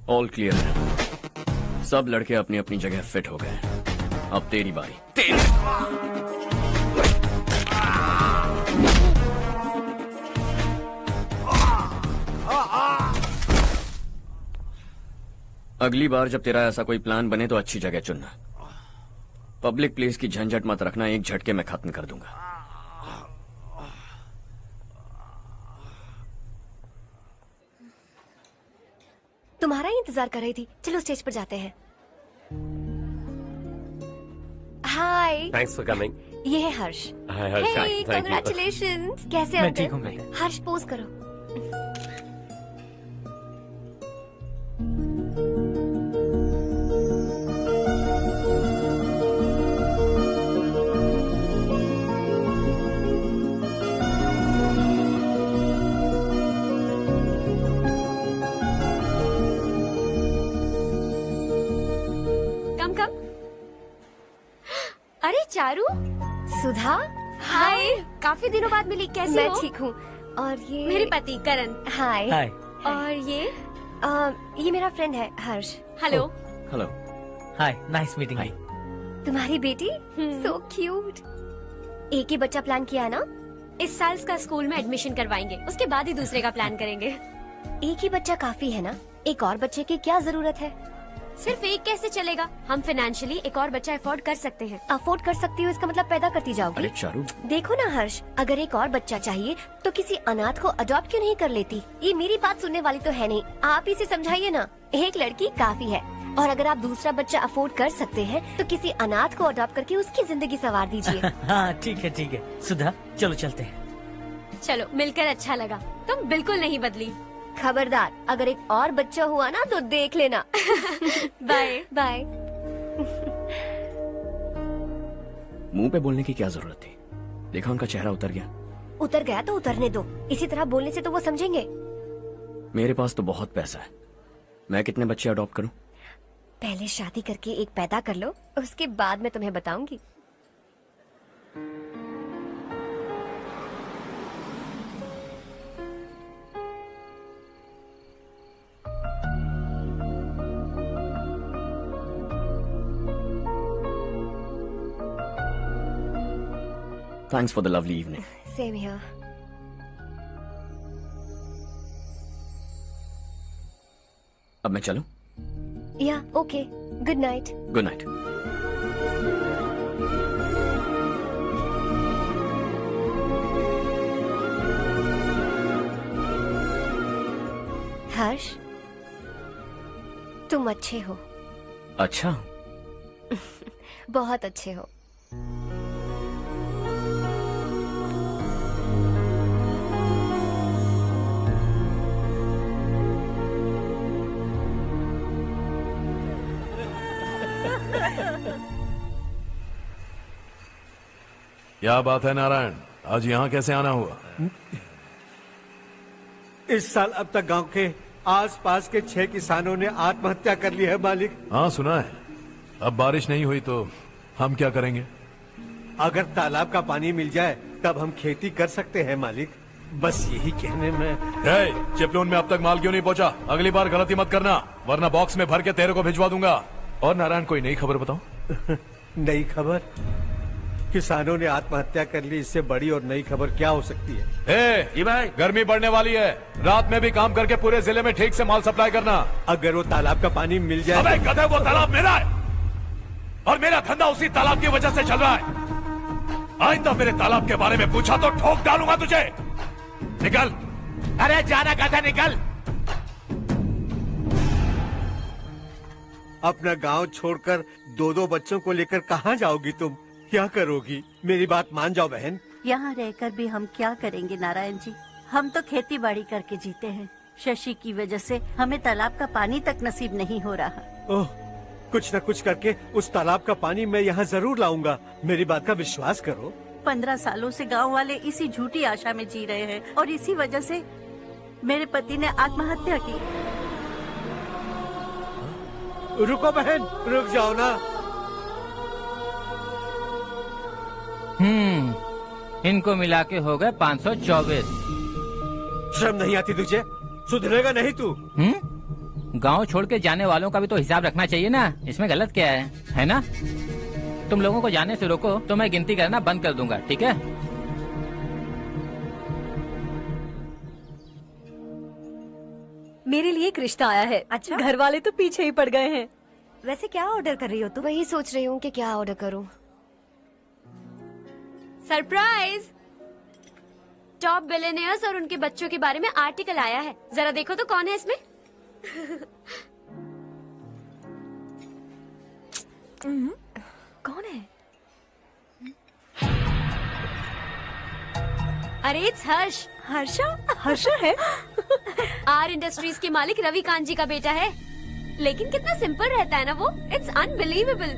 ऑल क्लियर है। सब लड़के अपनी अपनी जगह फिट हो गए। अब तेरी बारी। अगली बार जब तेरा ऐसा कोई प्लान बने तो अच्छी जगह चुनना। पब्लिक प्लेस की झंझट मत रखना, एक झटके में खत्म कर दूंगा।
तुम्हारा ही इंतजार कर रही थी। चलो स्टेज पर जाते हैं। हाय।
Thanks for coming.
ये है हर्ष।
हाय हर्ष।
हे, कांग्रेचुलेशंस। कैसे
मैं ठीक हूँ बेटे।
हर्ष पोज करो।
अरे चारू।
सुधा।
हाय। काफी दिनों बाद मिली, कैसी
मैं
हो?
ठीक हूँ। और ये
मेरे पति करण।
हाय।
हाय।
और ये मेरा फ्रेंड है Harsh.
Hello.
Hello.
Hi, nice meeting you.
तुम्हारी बेटी सो क्यूट। एक ही बच्चा प्लान किया है ना?
इस साल इसका स्कूल में एडमिशन करवाएंगे, उसके बाद ही दूसरे का प्लान करेंगे।
एक ही बच्चा काफी है ना? एक और बच्चे की क्या जरूरत है?
सिर्फ एक कैसे चलेगा? हम फाइनेंशियली एक और बच्चा अफोर्ड कर सकते हैं। अफोर्ड कर सकती हो इसका मतलब पैदा करती जाओगी।
अरे चारू,
देखो ना हर्ष, अगर एक और बच्चा चाहिए तो किसी अनाथ को अडॉप्ट क्यों नहीं कर लेती? ये मेरी बात सुनने वाली तो है नहीं, आप ही से समझाइए ना। एक लड़की काफी है, और अगर आप दूसरा बच्चा अफोर्ड कर सकते हैं तो किसी अनाथ को अडॉप्ट करके उसकी जिंदगी संवार दीजिए।
हाँ ठीक है सुधा, चलो चलते हैं।
चलो, मिलकर अच्छा लगा। तुम बिल्कुल नहीं बदली।
खबरदार, अगर एक और बच्चा हुआ ना तो देख लेना।
Bye
bye.
मुंह पे बोलने की क्या जरूरत थी? देखा उनका चेहरा उतर गया।
उतर गया तो उतरने दो, इसी तरह बोलने से तो वो समझेंगे।
मेरे पास तो बहुत पैसा है, मैं कितने बच्चे अडॉप्ट करूं?
पहले शादी करके एक पैदा कर लो, उसके बाद मैं तुम्हें बताऊंगी।
Thanks for the lovely evening.
Same here.
अब मैं चलूं?
Yeah, okay. Good night.
Good night.
हर्ष, तुम अच्छे हो।
अच्छा।
बहुत अच्छे हो।
क्या बात है नारायण, आज यहाँ कैसे आना हुआ?
इस साल अब तक गांव के आसपास के 6 किसानों ने आत्महत्या कर ली है मालिक।
हाँ सुना है। अब बारिश नहीं हुई तो हम क्या करेंगे?
अगर तालाब का पानी मिल जाए तब हम खेती कर सकते हैं मालिक। बस यही कहने में।
चिपलून में अब तक माल क्यों नहीं पहुँचा? अगली बार गलती मत करना, वरना बॉक्स में भर के तेरे को भिजवा दूंगा। और नारायण, कोई नई खबर बताओ।
नई खबर? किसानों ने आत्महत्या कर ली, इससे बड़ी और नई खबर क्या हो सकती है?
भाई, गर्मी बढ़ने वाली है, रात में भी काम करके पूरे जिले में ठीक से माल सप्लाई करना।
अगर वो तालाब का पानी मिल जाए।
अबे गधे, वो तालाब मेरा है और मेरा धंधा उसी तालाब की वजह से चल रहा है। आइंदा मेरे तालाब के बारे में पूछा तो ठोक डालूंगा तुझे। निकल।
अरे जाना गधा, निकल।
अपना गांव छोड़कर 2-2 बच्चों को लेकर कहाँ जाओगी तुम? क्या करोगी? मेरी बात मान जाओ बहन।
यहाँ रहकर भी हम क्या करेंगे नारायण जी? हम तो खेती बाड़ी करके जीते हैं। शशि की वजह से हमें तालाब का पानी तक नसीब नहीं हो रहा।
ओह, कुछ न कुछ करके उस तालाब का पानी मैं यहाँ जरूर लाऊंगा। मेरी बात का विश्वास करो।
15 सालों से गांव वाले इसी झूठी आशा में जी रहे हैं और इसी वजह से मेरे पति ने आत्महत्या की।
रुको बहन, रुक जाओ ना।
इनको मिला के हो गए 524।
शर्म नहीं आती तुझे? सुधरेगा नहीं तू?
गांव छोड़ के जाने वालों का भी तो हिसाब रखना चाहिए ना। इसमें गलत क्या है ना? तुम लोगों को जाने से रोको तो मैं गिनती करना बंद कर दूंगा, ठीक है?
मेरे लिए एक रिश्ता आया है। अच्छा? घर वाले तो पीछे ही पड़ गए हैं। वैसे क्या ऑर्डर कर रही हो तुम?
वही सोच रही हूँ कि क्या ऑर्डर करूँ।
सरप्राइज! टॉप बिलियनियर्स और उनके बच्चों के बारे में आर्टिकल आया है। जरा देखो तो कौन है इसमें।
कौन है?
अरे इट्स हर्ष।
हर्षा है?
आर इंडस्ट्रीज के मालिक रवि कांत जी का बेटा है। लेकिन कितना सिंपल रहता है ना वो। It's unbelievable.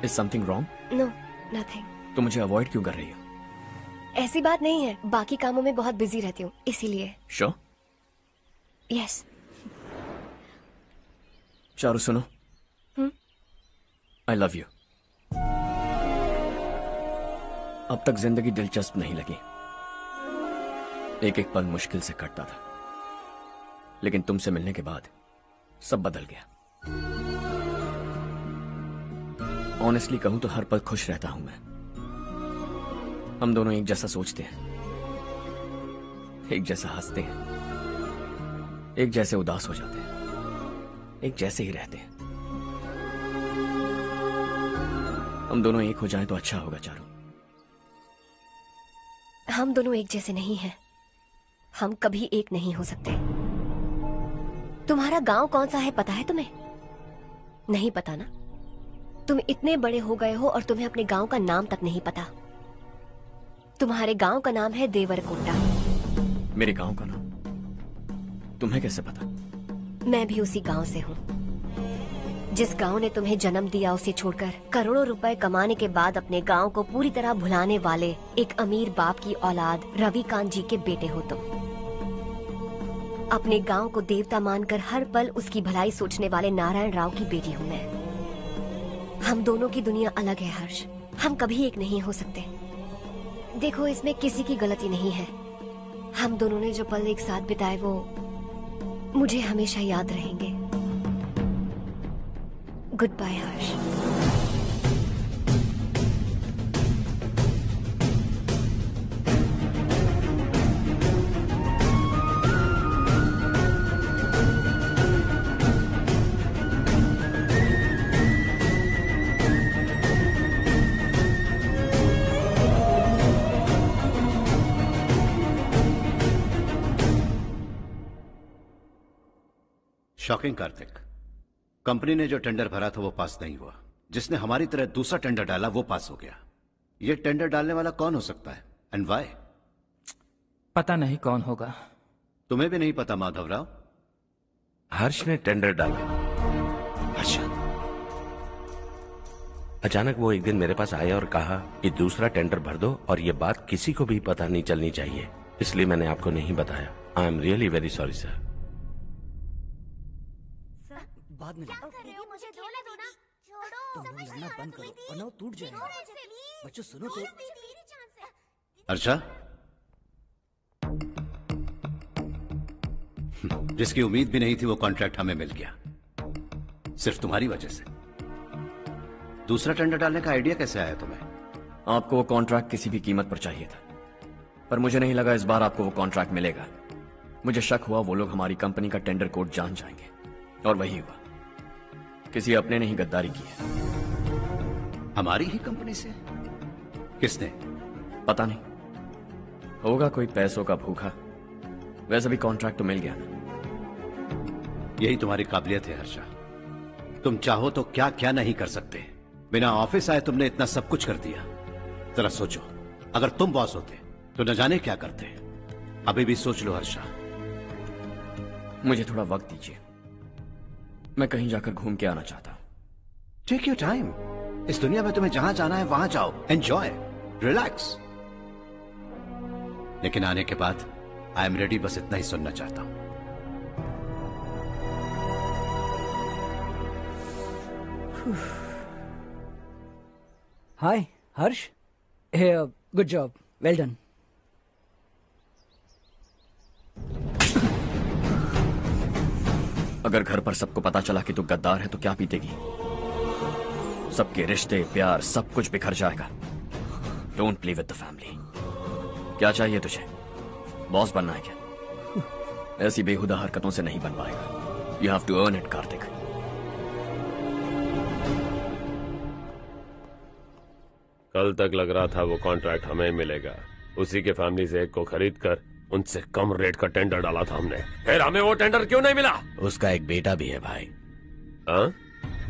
Is something wrong?
No, nothing.
तो मुझे अवॉइड क्यों कर रही हो?
ऐसी बात नहीं है, बाकी कामों में बहुत बिजी रहती हूँ इसीलिए।
श्योर?
यस।
चारू सुनो, आई लव यू। अब तक जिंदगी दिलचस्प नहीं लगी, एक एक पल मुश्किल से कटता था, लेकिन तुमसे मिलने के बाद सब बदल गया। ऑनेस्टली कहूं तो हर पल खुश रहता हूं मैं। हम दोनों एक जैसा सोचते हैं, एक जैसा हंसते हैं, एक जैसे उदास हो जाते हैं, एक जैसे ही रहते हैं। हम दोनों एक हो जाएं तो अच्छा होगा चारू।
हम दोनों एक जैसे नहीं हैं, हम कभी एक नहीं हो सकते। तुम्हारा गांव कौन सा है पता है तुम्हें? नहीं पता ना? तुम इतने बड़े हो गए हो और तुम्हें अपने गांव का नाम तक नहीं पता। तुम्हारे गांव का नाम है देवरकोटा।
मेरे गांव का नाम तुम्हें कैसे पता?
मैं भी उसी गांव से हूँ। जिस गांव ने तुम्हें जन्म दिया उसे छोड़कर करोड़ों रुपए कमाने के बाद अपने गांव को पूरी तरह भुलाने वाले एक अमीर बाप की औलाद रविकांत जी के बेटे हो तुम। अपने गांव को देवता मानकर हर पल उसकी भलाई सोचने वाले नारायण राव की बेटी हूँ मैं। हम दोनों की दुनिया अलग है हर्ष, हम कभी एक नहीं हो सकते। देखो इसमें किसी की गलती नहीं है। हम दोनों ने जो पल एक साथ बिताए वो मुझे हमेशा याद रहेंगे। गुड बाय हर्ष।
शॉकिंग कार्तिक, कंपनी ने जो टेंडर भरा था वो पास नहीं हुआ। जिसने हमारी तरह दूसरा टेंडर डाला वो पास हो गया। ये टेंडर डालने वाला कौन हो सकता है एंड व्हाई?
पता नहीं कौन होगा।
तुम्हें भी नहीं पता माधवराव?
हर्ष ने टेंडर डाला।
अच्छा।
अचानक वो एक दिन मेरे पास आया और कहा कि दूसरा टेंडर भर दो और ये बात किसी को भी पता नहीं चलनी चाहिए, इसलिए मैंने आपको नहीं बताया। I am really very sorry sir.
बाद में
मुझे धोने दो ना।
तुम लोग लड़ना बंद करो वरना वो टूट जाएगा। बच्चों सुनो तो।
अर्षा, जिसकी उम्मीद भी नहीं थी वो कॉन्ट्रैक्ट हमें मिल गया, सिर्फ तुम्हारी वजह से। दूसरा टेंडर डालने का आइडिया कैसे आया तुम्हें?
आपको वो कॉन्ट्रैक्ट किसी भी कीमत पर चाहिए था, पर मुझे नहीं लगा इस बार आपको वो कॉन्ट्रैक्ट मिलेगा। मुझे शक हुआ वो लोग हमारी कंपनी का टेंडर कोड जान जाएंगे, और वही हुआ। किसी अपने ने ही गद्दारी की है।
हमारी ही कंपनी से? किसने?
पता नहीं, होगा कोई पैसों का भूखा। वैसे भी कॉन्ट्रैक्ट तो मिल गया ना।
यही तुम्हारी काबिलियत है हर्षा, तुम चाहो तो क्या क्या नहीं कर सकते। बिना ऑफिस आए तुमने इतना सब कुछ कर दिया। जरा सोचो, अगर तुम बॉस होते तो न जाने क्या करते। अभी भी सोच लो हर्षा।
मुझे थोड़ा वक्त दीजिए, मैं कहीं जाकर घूम के आना चाहता हूं।
Take your time. इस दुनिया में तुम्हें जहां जाना है वहां जाओ, एंजॉय, रिलैक्स। लेकिन आने के बाद आई एम रेडी, बस इतना ही सुनना चाहता हूं।
हाय हर्ष। हे गुड जॉब, वेल डन।
अगर घर पर सबको पता चला कि तू गद्दार है तो क्या पीतेगी? सबके रिश्ते, प्यार, सब कुछ बिखर जाएगा। Don't play with the family. क्या चाहिए तुझे? बॉस बनना है क्या? ऐसी बेहुदा हरकतों से नहीं बन पाएगा। You have to earn it Kartik.
कल तक लग रहा था वो कॉन्ट्रैक्ट हमें मिलेगा। उसी के फैमिली से एक को खरीद कर उनसे कम रेट का टेंडर डाला था हमने, फिर हमें वो टेंडर क्यों नहीं मिला?
उसका एक बेटा भी है भाई।
हाँ?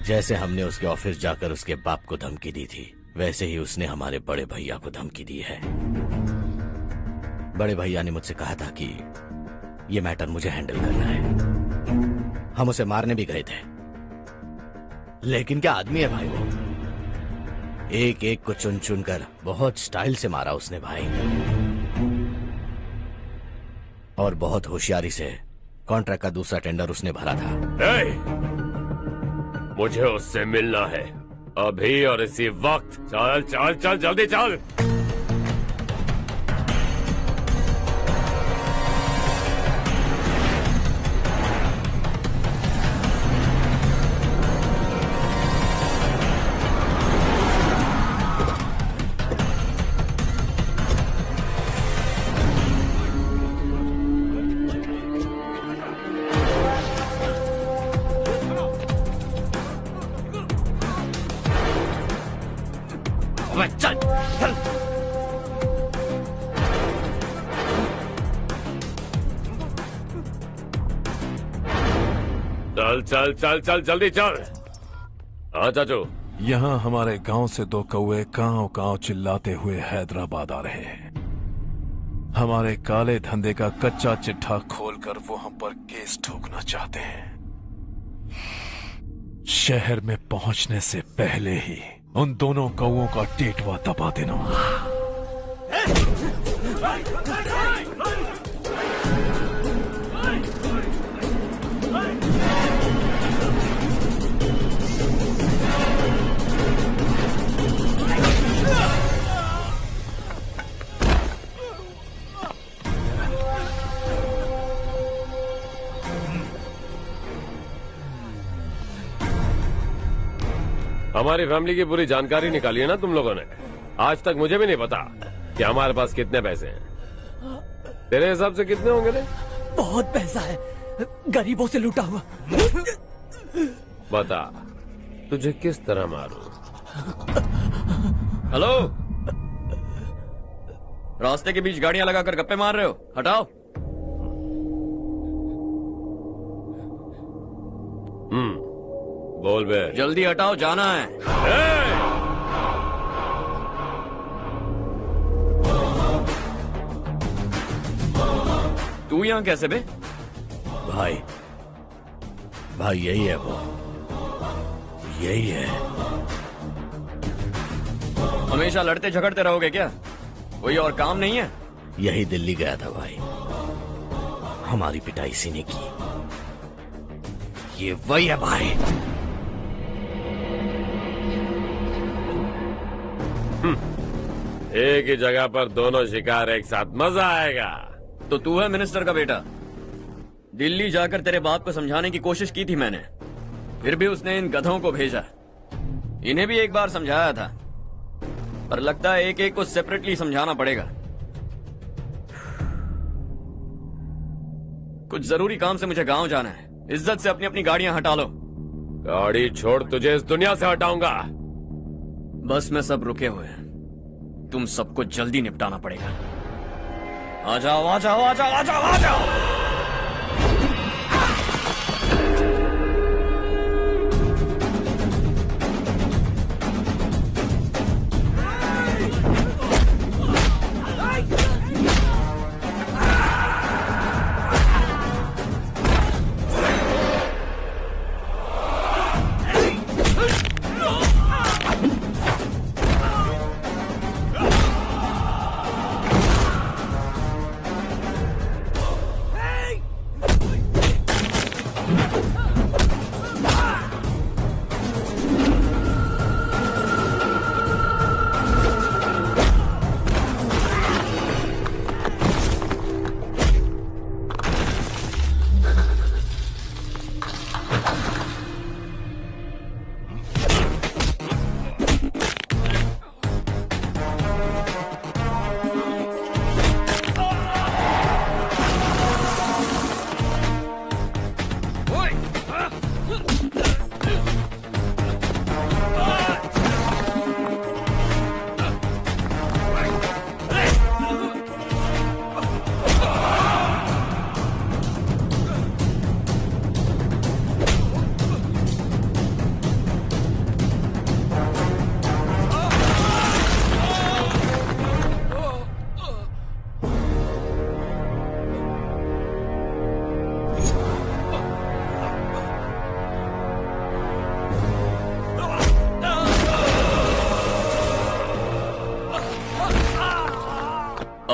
जैसे हमने उसके ऑफिस जाकर उसके बाप को धमकी दी थी, वैसे ही उसने हमारे बड़े भैया को धमकी दी है। बड़े भैया ने मुझसे कहा था कि ये मैटर मुझे हैंडल करना है। हम उसे मारने भी गए थे, लेकिन क्या आदमी है भाई वो। एक एक को चुन चुन कर बहुत स्टाइल से मारा उसने भाई, और बहुत होशियारी से कॉन्ट्रैक्ट का दूसरा टेंडर उसने भरा था।
मुझे उससे मिलना है अभी और इसी वक्त। चल चल चल जल्दी चल।
चल चल।
चल चल चल चल जल्दी चल। हाँ चाचू।
यहाँ हमारे गांव से 2 कौवे कांव चिल्लाते हुए हैदराबाद आ रहे हैं। हमारे काले धंधे का कच्चा चिट्ठा खोलकर वो हम पर केस ठोकना चाहते हैं। शहर में पहुंचने से पहले ही उन दोनों कौवों का टेटवा दबा देना।
हमारी फैमिली की पूरी जानकारी निकाली है ना तुम लोगों ने। आज तक मुझे भी नहीं पता कि हमारे पास कितने पैसे हैं। तेरे हिसाब से कितने होंगे रे?
बहुत पैसा है, गरीबों से लूटा हुआ।
बता तुझे किस तरह मारूं?
हेलो, रास्ते के बीच गाड़ियां लगाकर गप्पे मार रहे हो? हटाओ।
बोल बे।
जल्दी हटाओ, जाना है। तू यहाँ कैसे बे?
भाई यही है वो, यही है।
हमेशा लड़ते झगड़ते रहोगे क्या? कोई और काम नहीं है?
यही दिल्ली गया था भाई, हमारी पिटाई इसी ने की। ये वही है भाई।
एक ही जगह पर दोनों शिकार एक साथ, मजा आएगा।
तो तू है मिनिस्टर का बेटा। दिल्ली जाकर तेरे बाप को समझाने की कोशिश की थी मैंने, फिर भी उसने इन गधों को भेजा। इन्हें भी एक बार समझाया था, पर लगता है एक एक को सेपरेटली समझाना पड़ेगा। कुछ जरूरी काम से मुझे गांव जाना है। इज्जत से अपनी अपनी गाड़ियां हटा लो।
गाड़ी छोड़, तुझे इस दुनिया से हटाऊंगा।
बस में सब रुके हुए हैं, तुम सबको जल्दी निपटाना पड़ेगा। आ जाओ आ जाओ आ जाओ आ जाओ आ जाओ।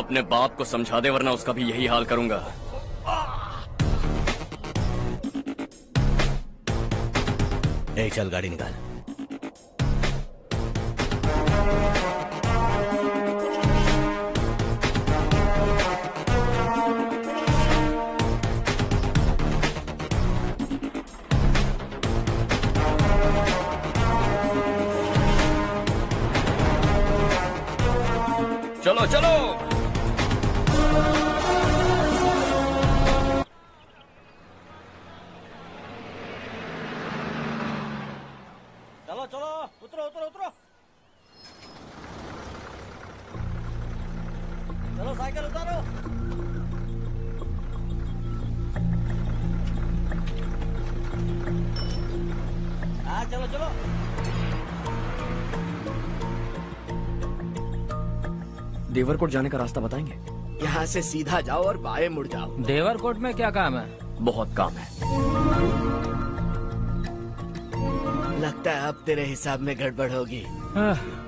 अपने बाप को समझा दे वरना उसका भी यही हाल करूंगा।
ए, चल गाड़ी निकाल।
चलो चलो।
चलो चलो, उतरो उतरो उतरो। चलो साइकिल उतारो। हाँ चलो चलो।
देवरकोट जाने का रास्ता बताएंगे?
यहाँ से सीधा जाओ और बाएं मुड़ जाओ।
देवरकोट में क्या काम है?
बहुत काम है।
लगता है अब तेरे हिसाब में गड़बड़ होगी।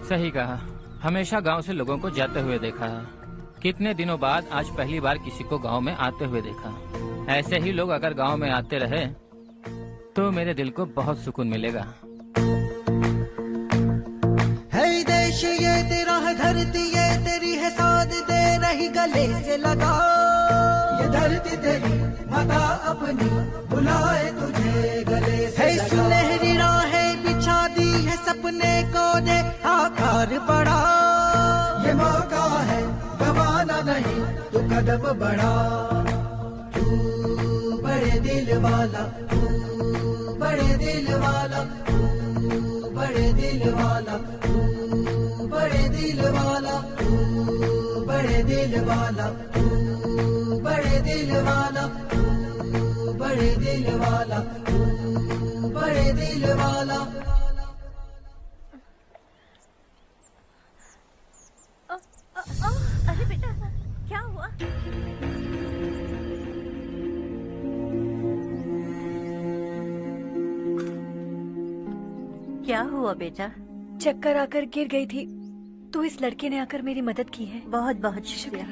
सही कहा। हमेशा गांव से लोगों को जाते हुए देखा है। कितने दिनों बाद आज पहली बार किसी को गांव में आते हुए देखा। ऐसे ही लोग अगर गांव में आते रहे तो मेरे दिल को बहुत सुकून मिलेगा।
है देश ये तेरा है, धरती ये तेरी है, साथ दे रही गले से लगा। ये धरती तेरी माता अपनी बुलाए तुझे गले से लगा। सुनहरी राहें बिछा दी है, सपने को दे आकार बड़ा। ये मौका है गवाना नहीं, तू कदम बढ़ा। तू बड़े दिल वाला, तू बड़े दिल वाला, तू बड़े दिल वाला, तू बड़े दिल वाला, तू बड़े दिल वाला, तू बड़े दिल वाला, तू बड़े दिल वाला, तू बड़े दिल वाला।
अरे बेटा क्या हुआ? क्या हुआ बेटा?
चक्कर आकर गिर गई थी तो इस लड़के ने आकर मेरी मदद की है।
बहुत बहुत शुक्रिया।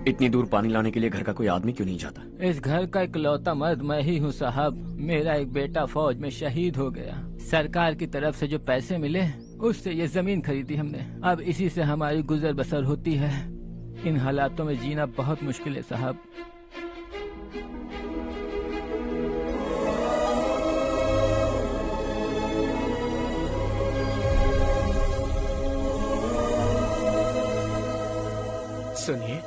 इतनी दूर पानी लाने के लिए घर का कोई आदमी क्यों नहीं जाता?
इस घर का इकलौता मर्द मैं ही हूँ साहब। मेरा एक बेटा फौज में शहीद हो गया। सरकार की तरफ से जो पैसे मिले उससे ये जमीन खरीदी हमने। अब इसी से हमारी गुजर बसर होती है। इन हालातों में जीना बहुत मुश्किल है साहब।
सुनिए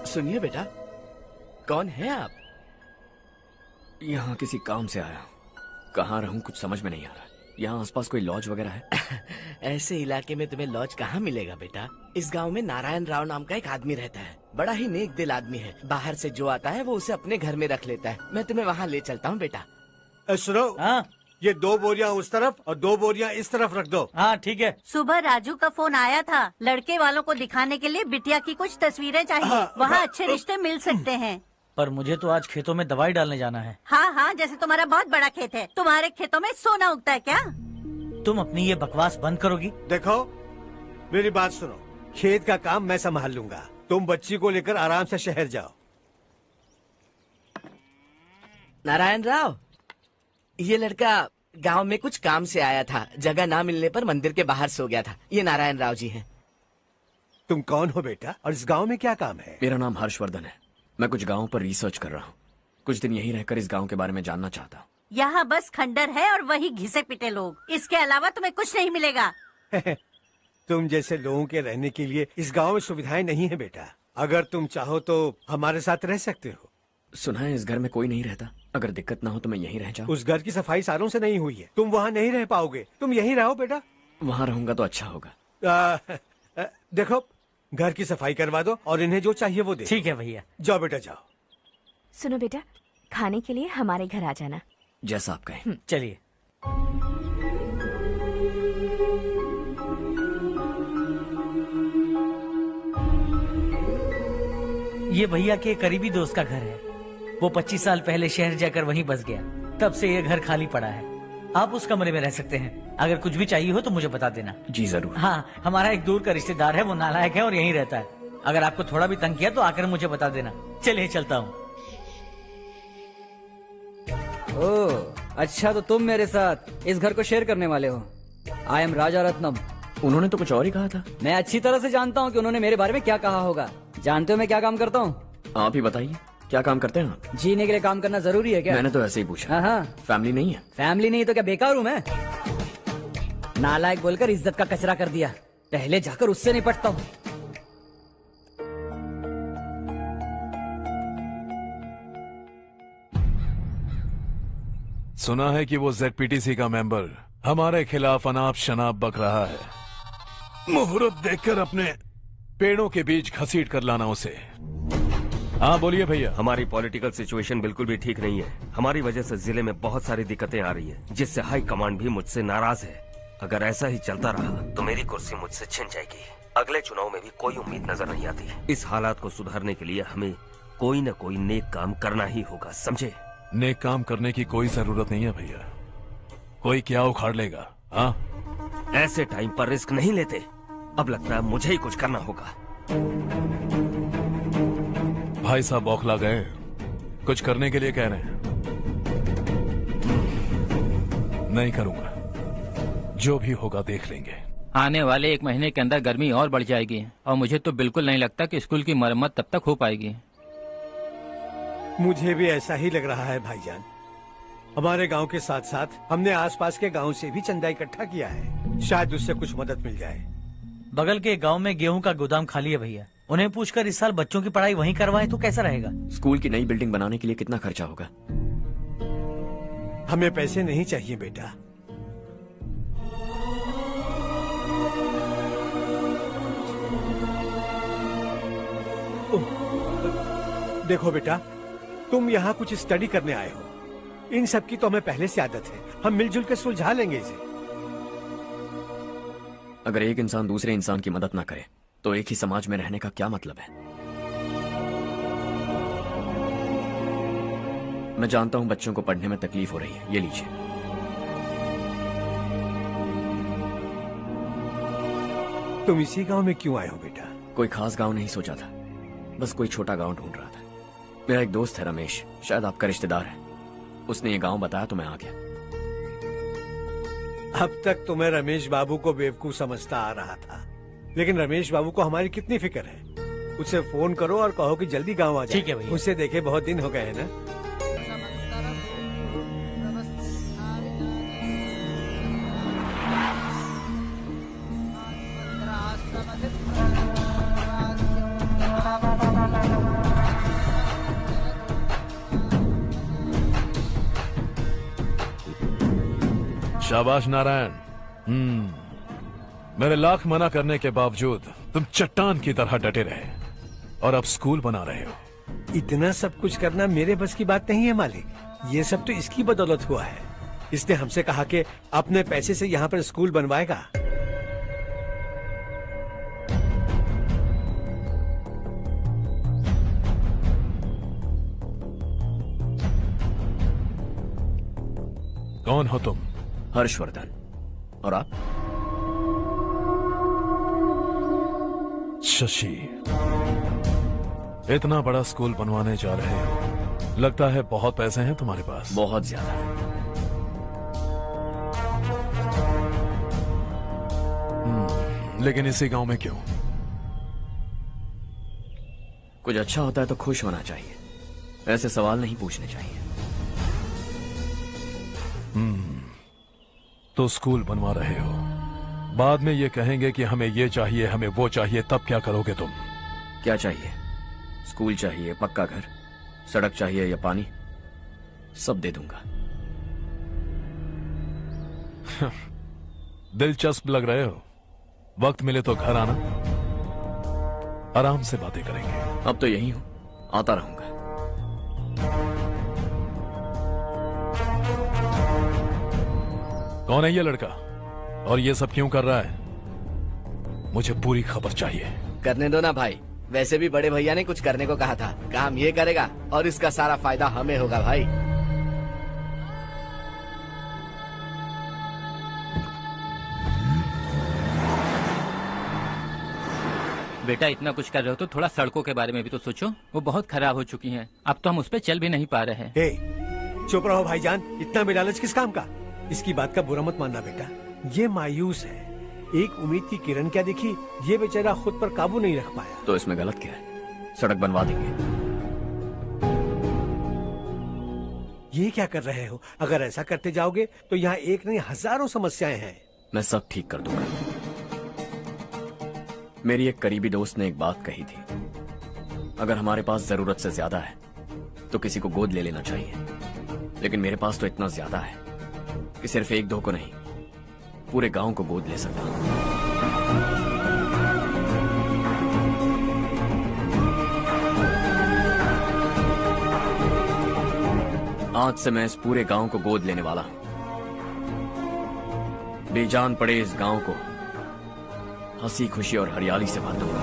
सुनिए बेटा, कौन है आप?
यहाँ किसी काम से आया हूँ। कहाँ रहूँ कुछ समझ में नहीं आ रहा। यहाँ आसपास कोई लॉज वगैरह है?
ऐसे इलाके में तुम्हें लॉज कहाँ मिलेगा बेटा? इस गांव में नारायण राव नाम का एक आदमी रहता है। बड़ा ही नेक दिल आदमी है। बाहर से जो आता है वो उसे अपने घर में रख लेता है। मैं तुम्हें वहाँ ले चलता हूँ बेटा।
सुनो, ये 2 बोरियां उस तरफ और 2 बोरियां इस तरफ रख दो।
हाँ ठीक है।
सुबह राजू का फोन आया था। लड़के वालों को दिखाने के लिए बिटिया की कुछ तस्वीरें चाहिए। वहाँ अच्छे रिश्ते मिल सकते हैं।
पर मुझे तो आज खेतों में दवाई डालने जाना है।
हाँ हाँ, जैसे तुम्हारा बहुत बड़ा खेत है। तुम्हारे खेतों में सोना उगता है क्या?
तुम अपनी ये बकवास बंद करोगी?
देखो मेरी बात सुनो, खेत का काम मैं संभाल लूंगा। तुम बच्ची को लेकर आराम से शहर जाओ।
नारायण राव, ये लड़का गांव में कुछ काम से आया था। जगह ना मिलने पर मंदिर के बाहर सो गया था। ये नारायण राव जी हैं।
तुम कौन हो बेटा और इस गांव में क्या काम है?
मेरा नाम हर्षवर्धन है। मैं कुछ गाँव पर रिसर्च कर रहा हूँ। कुछ दिन यहीं रहकर इस गाँव के बारे में जानना चाहता हूँ।
यहाँ बस खंडर है और वही घिसे पिटे लोग। इसके अलावा तुम्हें कुछ नहीं मिलेगा।
तुम जैसे लोगों के रहने के लिए इस गांव में सुविधाएं नहीं है बेटा। अगर तुम चाहो तो हमारे साथ रह सकते हो।
सुना है इस घर में कोई नहीं रहता। अगर दिक्कत ना हो तो मैं यहीं रह जाऊँ।
उस घर की सफाई सालों से नहीं हुई है। तुम वहाँ नहीं रह पाओगे। तुम यहीं रहो बेटा।
वहाँ रहूंगा तो अच्छा होगा।
देखो, घर की सफाई करवा दो और इन्हें जो चाहिए वो दे।
ठीक है भैया।
जाओ बेटा जाओ।
सुनो बेटा, खाने के लिए हमारे घर आ जाना।
जैसा आप कहें।
चलिए। ये भैया के करीबी दोस्त का घर है। वो 25 साल पहले शहर जाकर वहीं बस गया। तब से ये घर खाली पड़ा है। आप उस कमरे में रह सकते हैं। अगर कुछ भी चाहिए हो तो मुझे बता देना।
जी जरूर।
हाँ, हमारा एक दूर का रिश्तेदार है, वो नालायक है और यहीं रहता है। अगर आपको थोड़ा भी तंग किया तो आकर मुझे बता देना। चलिए चलता हूँ।
ओह, अच्छा तो तुम मेरे साथ इस घर को शेयर करने वाले हो। आई एम राजा रत्नम।
उन्होंने तो कुछ और ही कहा था।
मैं अच्छी तरह से जानता हूँ कि उन्होंने मेरे बारे में क्या कहा होगा। जानते हो मैं क्या काम करता हूँ?
आप ही बताइए, क्या काम करते हैं आप?
जीने के लिए काम करना जरूरी है क्या?
मैंने तो ऐसे ही पूछा।
हाँ।
फैमिली नहीं है?
फैमिली नहीं तो क्या बेकार हूँ मैं? नालायक बोलकर इज्जत का कचरा कर दिया। पहले जाकर उससे निपटता हूँ।
सुना है कि वो ZPTC का मेंबर हमारे खिलाफ अनाप शनाप बक रहा है। मुहूर्त देखकर अपने पेड़ों के बीच घसीट कर लाना उसे। हाँ बोलिए भैया।
हमारी पॉलिटिकल सिचुएशन बिल्कुल भी ठीक नहीं है। हमारी वजह से जिले में बहुत सारी दिक्कतें आ रही है, जिससे हाई कमांड भी मुझसे नाराज है। अगर ऐसा ही चलता रहा तो मेरी कुर्सी मुझसे छिन जाएगी। अगले चुनाव में भी कोई उम्मीद नजर नहीं आती। इस हालात को सुधारने के लिए हमें कोई न कोई नेक काम करना ही होगा, समझे?
नेक काम करने की कोई जरूरत नहीं है भैया। कोई क्या उखाड़ लेगा? हाँ,
ऐसे टाइम पर रिस्क नहीं लेते। अब लगता है मुझे ही कुछ करना होगा।
भाई साहब बौखला गए, कुछ करने के लिए कह रहे हैं। नहीं करूंगा, जो भी होगा देख लेंगे।
आने वाले 1 महीने के अंदर गर्मी और बढ़ जाएगी और मुझे तो बिल्कुल नहीं लगता कि स्कूल की मरम्मत तब तक हो पाएगी।
मुझे भी ऐसा ही लग रहा है भाईजान। हमारे गांव के साथ साथ हमने आसपास के गांव से भी चंदा इकट्ठा किया है, शायद उससे कुछ मदद मिल जाए।
बगल के गांव में गेहूं का गोदाम खाली है भैया। उन्हें पूछकर इस साल बच्चों की पढ़ाई वहीं करवाए तो कैसा रहेगा?
स्कूल की नई बिल्डिंग बनाने के लिए कितना खर्चा होगा?
हमें पैसे नहीं चाहिए बेटा। देखो बेटा, तुम यहाँ कुछ स्टडी करने आए हो। इन सब की तो हमें पहले से आदत है। हम मिलजुल कर सुलझा लेंगे इसे।
अगर एक इंसान दूसरे इंसान की मदद ना करे तो एक ही समाज में रहने का क्या मतलब है? मैं जानता हूं बच्चों को पढ़ने में तकलीफ हो रही है, ये लीजिए।
तुम इसी गांव में क्यों आए हो बेटा?
कोई खास गांव नहीं सोचा था, बस कोई छोटा गांव ढूंढ रहा था। मेरा एक दोस्त है रमेश, शायद आपका रिश्तेदार है। उसने ये गांव बताया तो मैं आ गया।
अब तक तो मैं रमेश बाबू को बेवकूफ समझता आ रहा था, लेकिन रमेश बाबू को हमारी कितनी फिक्र है। उसे फोन करो और कहो कि जल्दी गांव आ जाए।
ठीक है भैया।
उसे देखे बहुत दिन हो गए हैं ना।
शाबाश नारायण। मेरे लाख मना करने के बावजूद तुम चट्टान की तरह डटे रहे और अब स्कूल बना रहे हो।
इतना सब कुछ करना मेरे बस की बात नहीं है मालिक। ये सब तो इसकी बदौलत हुआ है। इसने हमसे कहा कि अपने पैसे से यहाँ पर स्कूल बनवाएगा।
कौन हो तुम?
हर्षवर्धन। और आप?
शशि। इतना बड़ा स्कूल बनवाने जा रहे हो, लगता है बहुत पैसे हैं तुम्हारे पास।
बहुत ज्यादा।
लेकिन इसी गांव में क्यों?
कुछ अच्छा होता है तो खुश होना चाहिए, ऐसे सवाल नहीं पूछने चाहिए।
तो स्कूल बनवा रहे हो, बाद में ये कहेंगे कि हमें ये चाहिए, हमें वो चाहिए, तब क्या करोगे तुम?
क्या चाहिए? स्कूल चाहिए, पक्का घर, सड़क चाहिए या पानी, सब दे दूंगा।
दिलचस्प लग रहे हो। वक्त मिले तो घर आना, आराम से बातें करेंगे।
अब तो यही हूं, आता रहूंगा।
कौन है ये लड़का और ये सब क्यों कर रहा है? मुझे पूरी खबर चाहिए।
करने दो ना भाई, वैसे भी बड़े भैया ने कुछ करने को कहा था। काम ये करेगा और इसका सारा फायदा हमें होगा भाई।
बेटा इतना कुछ कर रहे हो तो थोड़ा सड़कों के बारे में भी तो सोचो, वो बहुत खराब हो चुकी हैं। अब तो हम उस पर चल भी नहीं पा रहे हैं।
चुप रहो भाईजान, इतना भी लालच किस काम का? इसकी बात का बुरा मत मानना बेटा, ये मायूस है। एक उम्मीद की किरण क्या दिखी, ये बेचारा खुद पर काबू नहीं रख पाया।
तो इसमें गलत क्या है? सड़क बनवा देंगे।
ये क्या कर रहे हो? अगर ऐसा करते जाओगे तो यहाँ एक नहीं हजारों समस्याएं हैं।
मैं सब ठीक कर दूंगा। मेरी एक करीबी दोस्त ने एक बात कही थी, अगर हमारे पास जरूरत से ज्यादा है तो किसी को गोद ले लेना चाहिए, लेकिन मेरे पास तो इतना ज्यादा है कि सिर्फ एक दो को नहीं, पूरे गांव को गोद ले सकता हूं। आज से मैं इस पूरे गांव को गोद लेने वाला हूं। बेजान पड़े इस गांव को हंसी खुशी और हरियाली से भर दूंगा।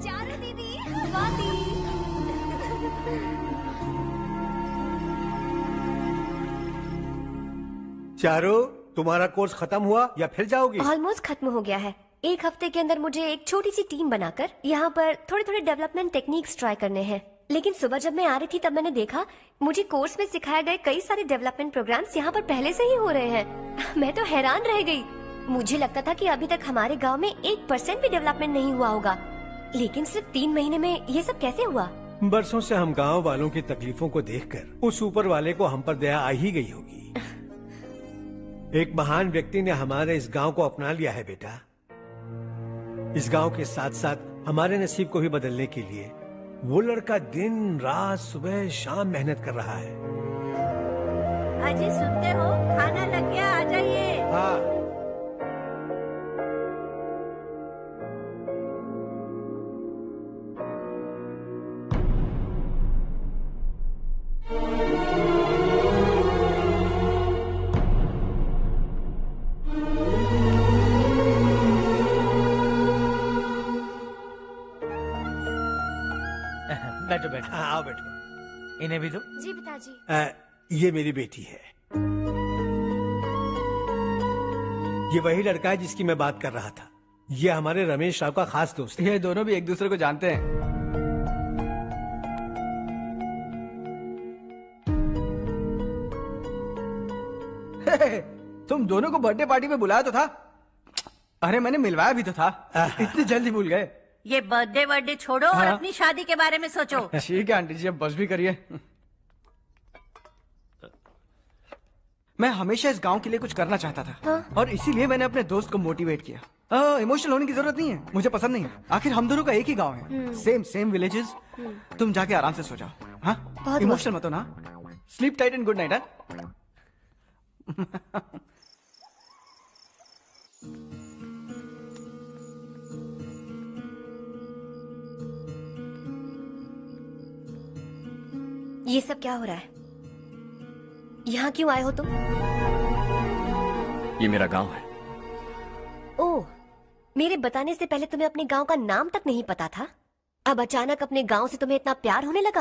चारू दीदी, स्वाति।
चारू, तुम्हारा कोर्स खत्म हुआ या फिर जाओगी?
ऑलमोस्ट खत्म हो गया है। एक हफ्ते के अंदर मुझे एक छोटी सी टीम बनाकर यहाँ पर थोड़े थोड़े डेवलपमेंट टेक्निक्स ट्राई करने हैं। लेकिन सुबह जब मैं आ रही थी तब मैंने देखा मुझे कोर्स में सिखाए गए कई सारे डेवलपमेंट प्रोग्राम्स यहाँ पर पहले से ही हो रहे हैं। मैं तो हैरान रह गई। मुझे लगता था कि अभी तक हमारे गाँव में 1% भी डेवलपमेंट नहीं हुआ होगा, लेकिन सिर्फ 3 महीने में ये सब कैसे हुआ?
बरसों से हम गांव वालों की तकलीफों को देखकर उस ऊपर वाले को हम पर दया आ ही गई होगी। एक महान व्यक्ति ने हमारे इस गांव को अपना लिया है बेटा। इस गांव के साथ साथ हमारे नसीब को भी बदलने के लिए वो लड़का दिन रात सुबह शाम मेहनत कर रहा है।
अजी सुनते हो, खाना लग गया, आ जाइए।
हाँ।
बैठो बैठो।
आओ बैठो।
इन्हें भी दो।
जी पिताजी।
ये मेरी बेटी है। ये वही लड़का है जिसकी मैं बात कर रहा था। ये हमारे रमेश राव का खास दोस्त है।
ये दोनों भी एक दूसरे को जानते हैं। तुम दोनों को बर्थडे पार्टी में बुलाया तो था। अरे मैंने मिलवाया भी तो था। इतनी जल्दी भूल गए।
ये बर्थडे छोड़ो और अपनी शादी के बारे में सोचो।
ठीक है आंटी जी, अब बस भी करिए। मैं हमेशा इस गांव के लिए कुछ करना चाहता था।
हाँ?
और इसीलिए मैंने अपने दोस्त को मोटिवेट किया। इमोशनल होने की जरूरत नहीं है, मुझे पसंद नहीं है। आखिर हम दोनों का एक ही गांव है, सेम विलेजेस। तुम जाके आराम से सो जाओ। हाँ, इमोशनल मत हो ना। Sleep tight and good night.
ये सब क्या हो रहा है? यहाँ क्यों आए हो तुम?
ये मेरा गांव है।
ओह, मेरे बताने से पहले तुम्हें अपने गांव का नाम तक नहीं पता था? अब अचानक अपने गांव से तुम्हें इतना प्यार होने लगा?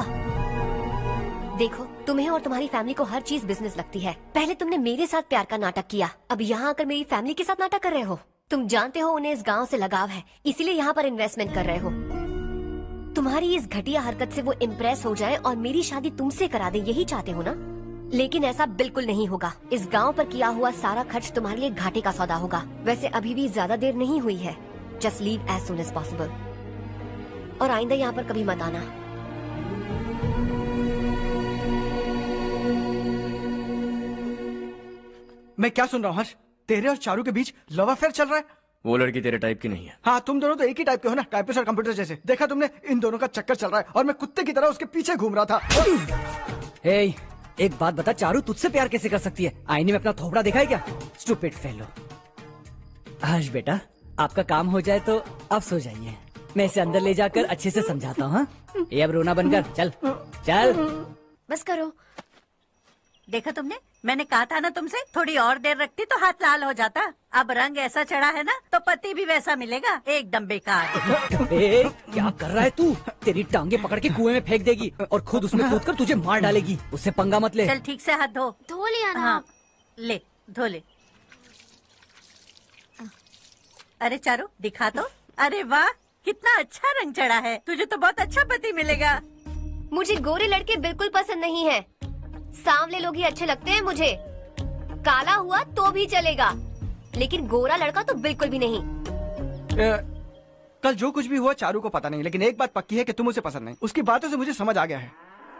देखो, तुम्हें और तुम्हारी फैमिली को हर चीज बिजनेस लगती है। पहले तुमने मेरे साथ प्यार का नाटक किया, अब यहाँ आकर मेरी फैमिली के साथ नाटक कर रहे हो। तुम जानते हो उन्हें इस गांव से लगाव है, इसीलिए यहाँ पर इन्वेस्टमेंट कर रहे हो। तुम्हारी इस घटिया हरकत से वो इम्प्रेस हो जाए और मेरी शादी तुमसे करा दे, यही चाहते हो ना? लेकिन ऐसा बिल्कुल नहीं होगा। इस गांव पर किया हुआ सारा खर्च तुम्हारे लिए घाटे का सौदा होगा। वैसे अभी भी ज्यादा देर नहीं हुई है। Just leave as soon as possible. और आइंदा यहाँ पर कभी मत आना।
मैं क्या सुन रहा हूँ हर्ष? तेरे और चारू के बीच लव अफेयर चल रहा है?
वो लड़की तेरे टाइप की नहीं है।
हाँ, तुम दोनों तो एक ही टाइप के हो ना, टाइपिस्ट और कंप्यूटर जैसे। देखा तुमने, इन दोनों का चक्कर चल रहा है और मैं कुत्ते की तरह उसके पीछे घूम रहा था।
हे, एक बात बता, चारू तुझसे प्यार कैसे कर सकती है? आईने में अपना थोपड़ा देखा है क्या? Stupid fellow. हर्ष बेटा, आपका काम हो जाए तो अब सो जाइए। मैं इसे अंदर ले जाकर अच्छे से समझाता हूँ। ये अब रोना बनकर चल चल।
बस करो।
देखा तुमने, मैंने कहा था ना तुमसे, थोड़ी और देर रखती तो हाथ लाल हो जाता। अब रंग ऐसा चढ़ा है ना तो पति भी वैसा मिलेगा, एकदम बेकार।
क्या कर रहा है तू? तेरी टांगे पकड़ के कुएं में फेंक देगी और खुद उसमें कूदकर तुझे मार डालेगी। उससे पंगा मत ले।
चल ठीक से हाथ धो।
धो लिया ना।
हाँ, ले धो ले। अरे चारू दिखा तो। अरे वाह, कितना अच्छा रंग चढ़ा है। तुझे तो बहुत अच्छा पति मिलेगा।
मुझे गोरे लड़के बिल्कुल पसंद नहीं है। सांवले लोग ही अच्छे लगते हैं मुझे। काला हुआ तो भी चलेगा, लेकिन गोरा लड़का तो बिल्कुल भी नहीं।
कल जो कुछ भी हुआ चारू को पता नहीं, लेकिन एक बात पक्की है कि तुम उसे पसंद नहीं। उसकी बातों से मुझे समझ आ गया है।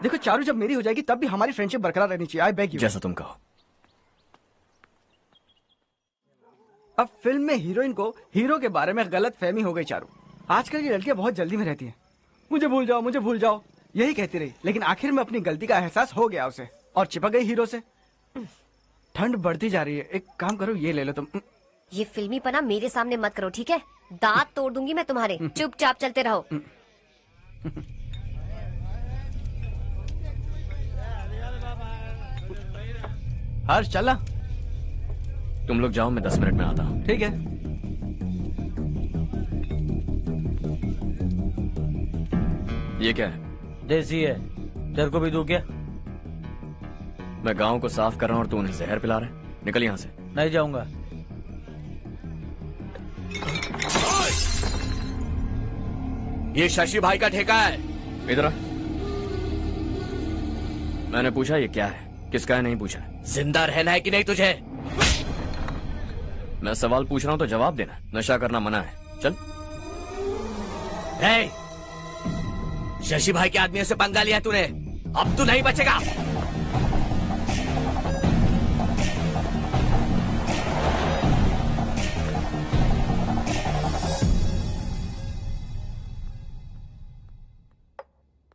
देखो चारू जब मेरी हो जाएगी तब भी हमारी फ्रेंडशिप बरकरार रहनी चाहिए। I beg you.
जैसा तुम कहो।
अब फिल्म में हीरोइन को हीरो के बारे में गलत फहमी हो गई चारू। आजकल की लड़कियां बहुत जल्दी में रहती हैं। मुझे भूल जाओ, मुझे भूल जाओ, यही कहती रही, लेकिन आखिर में अपनी गलती का एहसास हो गया उसे और चिपक गई हीरो से। ठंड बढ़ती जा रही है, एक काम करो ये ले लो तुम।
ये फिल्मी पना मेरे सामने मत करो, ठीक है? दांत तोड़ दूंगी मैं तुम्हारे। चुपचाप चलते रहो।
हर्ष चला।
तुम लोग जाओ, मैं 10 मिनट में आता हूँ।
ठीक है।
ये क्या है?
देसी है, तेरे को भी दूं क्या?
मैं गांव को साफ कर रहा हूँ और तू उन्हें जहर पिला रहा है। निकल यहाँ से।
नहीं जाऊंगा।
ये शशि भाई का ठेका है। इधर आ। मैंने पूछा ये क्या है, किसका है नहीं पूछा। जिंदा रहना है कि नहीं तुझे? मैं सवाल पूछ रहा हूं तो जवाब देना। नशा करना मना है। चल।
हे, शशि भाई के आदमियों से पंगा लिया तूने, अब तू नहीं बचेगा।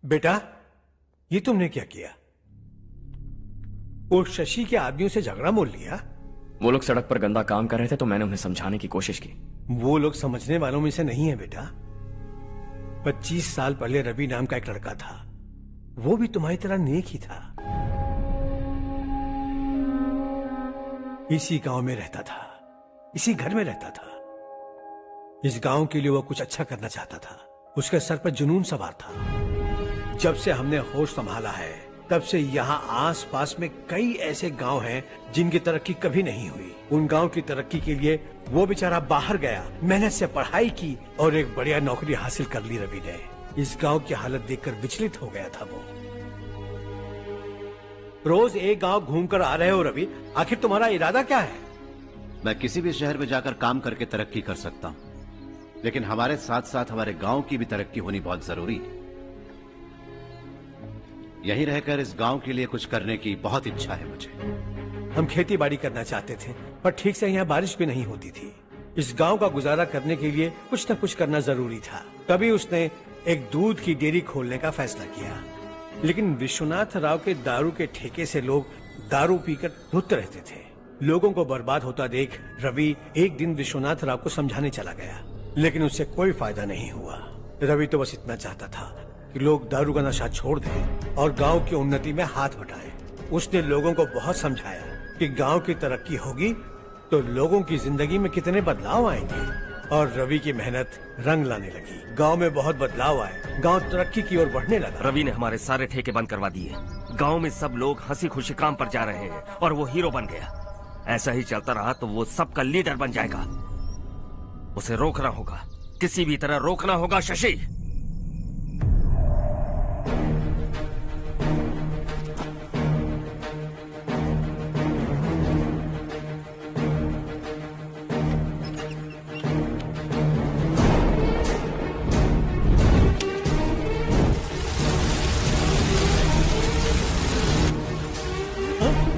बेटा, ये तुमने क्या किया? वो शशि के आदमियों से झगड़ा मोल लिया?
वो लोग सड़क पर गंदा काम कर रहे थे तो मैंने उन्हें समझाने की कोशिश की।
वो लोग समझने वालों में से नहीं है बेटा। 25 साल पहले रवि नाम का एक लड़का था, वो भी तुम्हारी तरह नेक ही था। इसी गांव में रहता था, इसी घर में रहता था। इस गांव के लिए वो कुछ अच्छा करना चाहता था। उसके सर पर जुनून सवार था। जब से हमने होश संभाला है तब से यहाँ आस पास में कई ऐसे गांव हैं जिनकी तरक्की कभी नहीं हुई। उन गांव की तरक्की के लिए वो बेचारा बाहर गया, मेहनत से पढ़ाई की और एक बढ़िया नौकरी हासिल कर ली रवि ने। इस गांव की हालत देखकर विचलित हो गया था वो। रोज एक गांव घूमकर आ रहे हो रवि, आखिर तुम्हारा इरादा क्या है?
मैं किसी भी शहर में जाकर काम करके तरक्की कर सकता हूं, लेकिन हमारे साथ साथ हमारे गांव की भी तरक्की होनी बहुत जरूरी है। यहीं रहकर इस गांव के लिए कुछ करने की बहुत इच्छा है मुझे।
हम खेती बाड़ी करना चाहते थे, पर ठीक से यहाँ बारिश भी नहीं होती थी। इस गांव का गुजारा करने के लिए कुछ न कुछ करना जरूरी था। तभी उसने एक दूध की डेयरी खोलने का फैसला किया। लेकिन विश्वनाथ राव के दारू के ठेके से लोग दारू पीकर धुत रहते थे। लोगों को बर्बाद होता देख रवि एक दिन विश्वनाथ राव को समझाने चला गया, लेकिन उससे कोई फायदा नहीं हुआ। रवि तो बस इतना चाहता था कि लोग दारू का नशा छोड़ दें और गांव की उन्नति में हाथ बटाएं। उसने लोगों को बहुत समझाया कि गांव की तरक्की होगी तो लोगों की जिंदगी में कितने बदलाव आएंगे, और रवि की मेहनत रंग लाने लगी। गांव में बहुत बदलाव आए, गांव तरक्की की ओर बढ़ने लगा।
रवि ने हमारे सारे ठेके बंद करवा दिए। गांव में सब लोग हंसी खुशी काम पर जा रहे हैं और वो हीरो बन गया। ऐसा ही चलता रहा तो वो सबका लीडर बन जाएगा। उसे रोकना होगा, किसी भी तरह रोकना होगा शशि।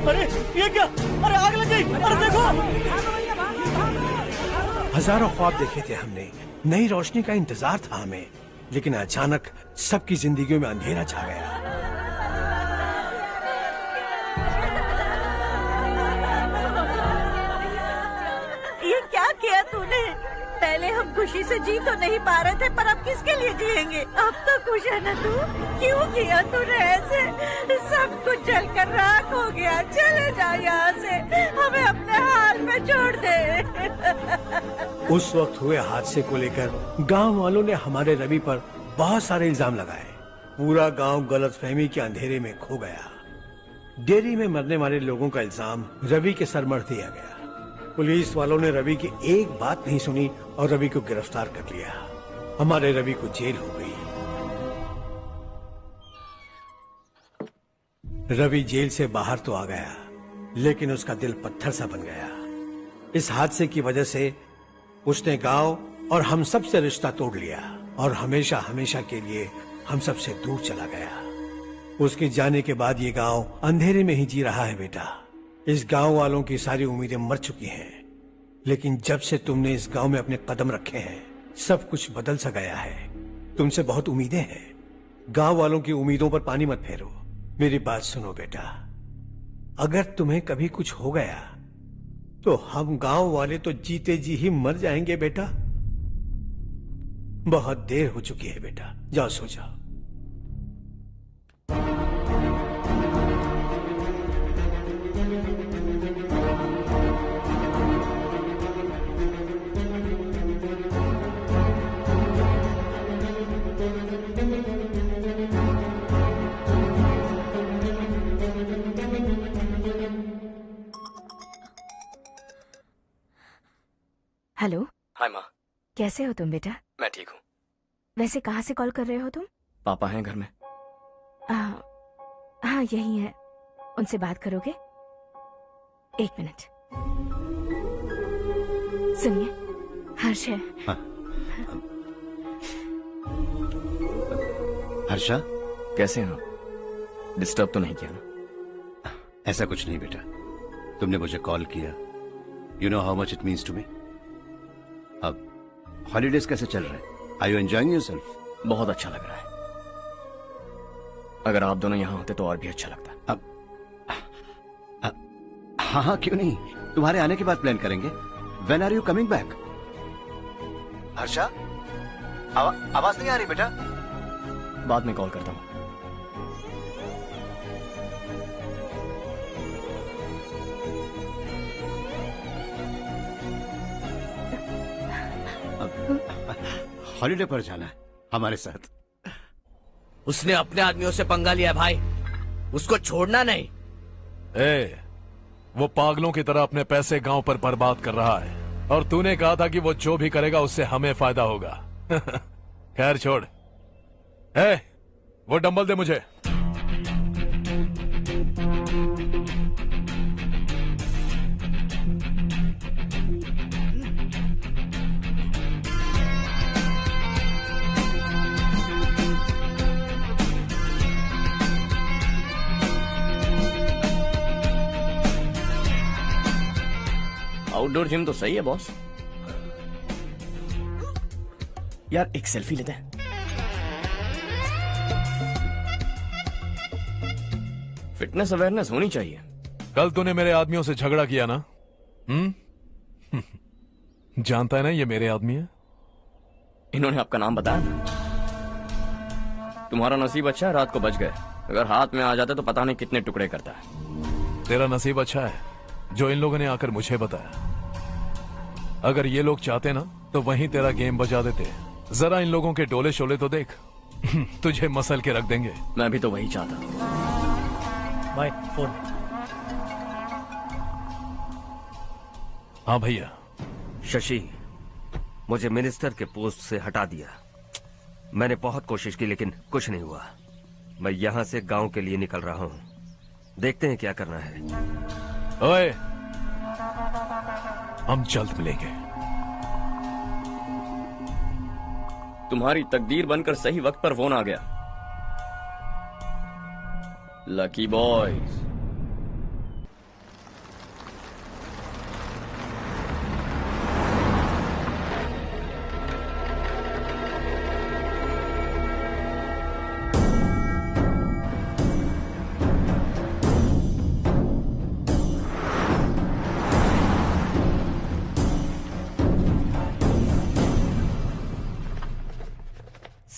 अरे ये क्या? अरे आग लग गई! अरे देखो!
हजारों ख्वाब देखे थे हमने, नई रोशनी का इंतजार था हमें, लेकिन अचानक सबकी जिंदगियों में अंधेरा छा गया।
ये क्या किया तूने? पहले हम खुशी से जी तो नहीं पा रहे थे, पर अब किसके लिए जिएंगे? अब तो खुश है ना तू? क्यों किया तूने ऐसे? सब कुछ जलकर राख हो गया। चले जा यहाँ से, हमें अपने हाल में छोड़ दे।
उस वक्त हुए हादसे को लेकर गांव वालों ने हमारे रवि पर बहुत सारे इल्जाम लगाए। पूरा गांव गलतफहमी के अंधेरे में खो गया। डेयरी में मरने वाले लोगों का इल्जाम रवि के सर मढ़ दिया गया। पुलिस वालों ने रवि की एक बात नहीं सुनी और रवि को गिरफ्तार कर लिया। हमारे रवि को जेल हो गई। रवि जेल से बाहर तो आ गया, लेकिन उसका दिल पत्थर सा बन गया। इस हादसे की वजह से उसने गांव और हम सब से रिश्ता तोड़ लिया और हमेशा हमेशा के लिए हम सब से दूर चला गया। उसके जाने के बाद ये गांव अंधेरे में ही जी रहा है बेटा। इस गांव वालों की सारी उम्मीदें मर चुकी हैं, लेकिन जब से तुमने इस गांव में अपने कदम रखे हैं, सब कुछ बदल सा गया है। तुमसे बहुत उम्मीदें हैं। गांव वालों की उम्मीदों पर पानी मत फेरो। मेरी बात सुनो बेटा, अगर तुम्हें कभी कुछ हो गया तो हम गांव वाले तो जीते जी ही मर जाएंगे बेटा। बहुत देर हो चुकी है बेटा, जाओ सो जाओ।
हेलो।
हाय माँ।
कैसे हो तुम बेटा?
मैं ठीक हूँ।
वैसे कहाँ से कॉल कर रहे हो तुम?
पापा हैं घर में।
हाँ यही है। उनसे बात करोगे? एक मिनट। सुनिए, हर्ष है।
हाँ। हर्षा,
कैसे हैं आप? डिस्टर्ब तो नहीं किया ना?
ऐसा कुछ नहीं बेटा, तुमने मुझे कॉल किया। You know how much it means to me. अब हॉलीडेज कैसे चल रहे हैं? Are you enjoying yourself?
बहुत अच्छा लग रहा है। अगर आप दोनों यहाँ होते तो और भी अच्छा लगता।
अब हाँ हाँ क्यों नहीं, तुम्हारे आने के बाद प्लान करेंगे। When are you coming back? Harsha, आवाज नहीं आ रही बेटा।
बाद में कॉल करता हूँ।
हॉलीडे पर जाना है हमारे साथ।
उसने अपने आदमियों से पंगा लिया भाई, उसको छोड़ना नहीं।
वो पागलों की तरह अपने पैसे गांव पर बर्बाद कर रहा है और तूने कहा था कि वो जो भी करेगा उससे हमें फायदा होगा। खैर छोड़। वो डंबल दे मुझे।
आउटडोर जिम तो सही है बॉस। यार एक सेल्फी लेते हैं। फिटनेस अवेयरनेस होनी चाहिए।
कल तूने मेरे आदमियों से झगड़ा किया ना? जानता है ना ये मेरे आदमी है।
इन्होंने आपका नाम बताया? तुम्हारा नसीब अच्छा है रात को बच गए, अगर हाथ में आ जाते तो पता नहीं कितने टुकड़े करता है।
तेरा नसीब अच्छा है जो इन लोगों ने आकर मुझे बताया। अगर ये लोग चाहते ना तो वहीं तेरा गेम बजा देते। जरा इन लोगों के डोले शोले तो देख। तुझे मसल के रख देंगे।
मैं भी तो वही चाहता हूं।
Bye phone.
हाँ भैया।
शशि, मुझे मिनिस्टर के पोस्ट से हटा दिया। मैंने बहुत कोशिश की लेकिन कुछ नहीं हुआ। मैं यहां से गांव के लिए निकल रहा हूं। देखते हैं क्या करना है।
ओए, हम जल्द मिलेंगे।
तुम्हारी तकदीर बनकर सही वक्त पर फोन आ गया। Lucky boys.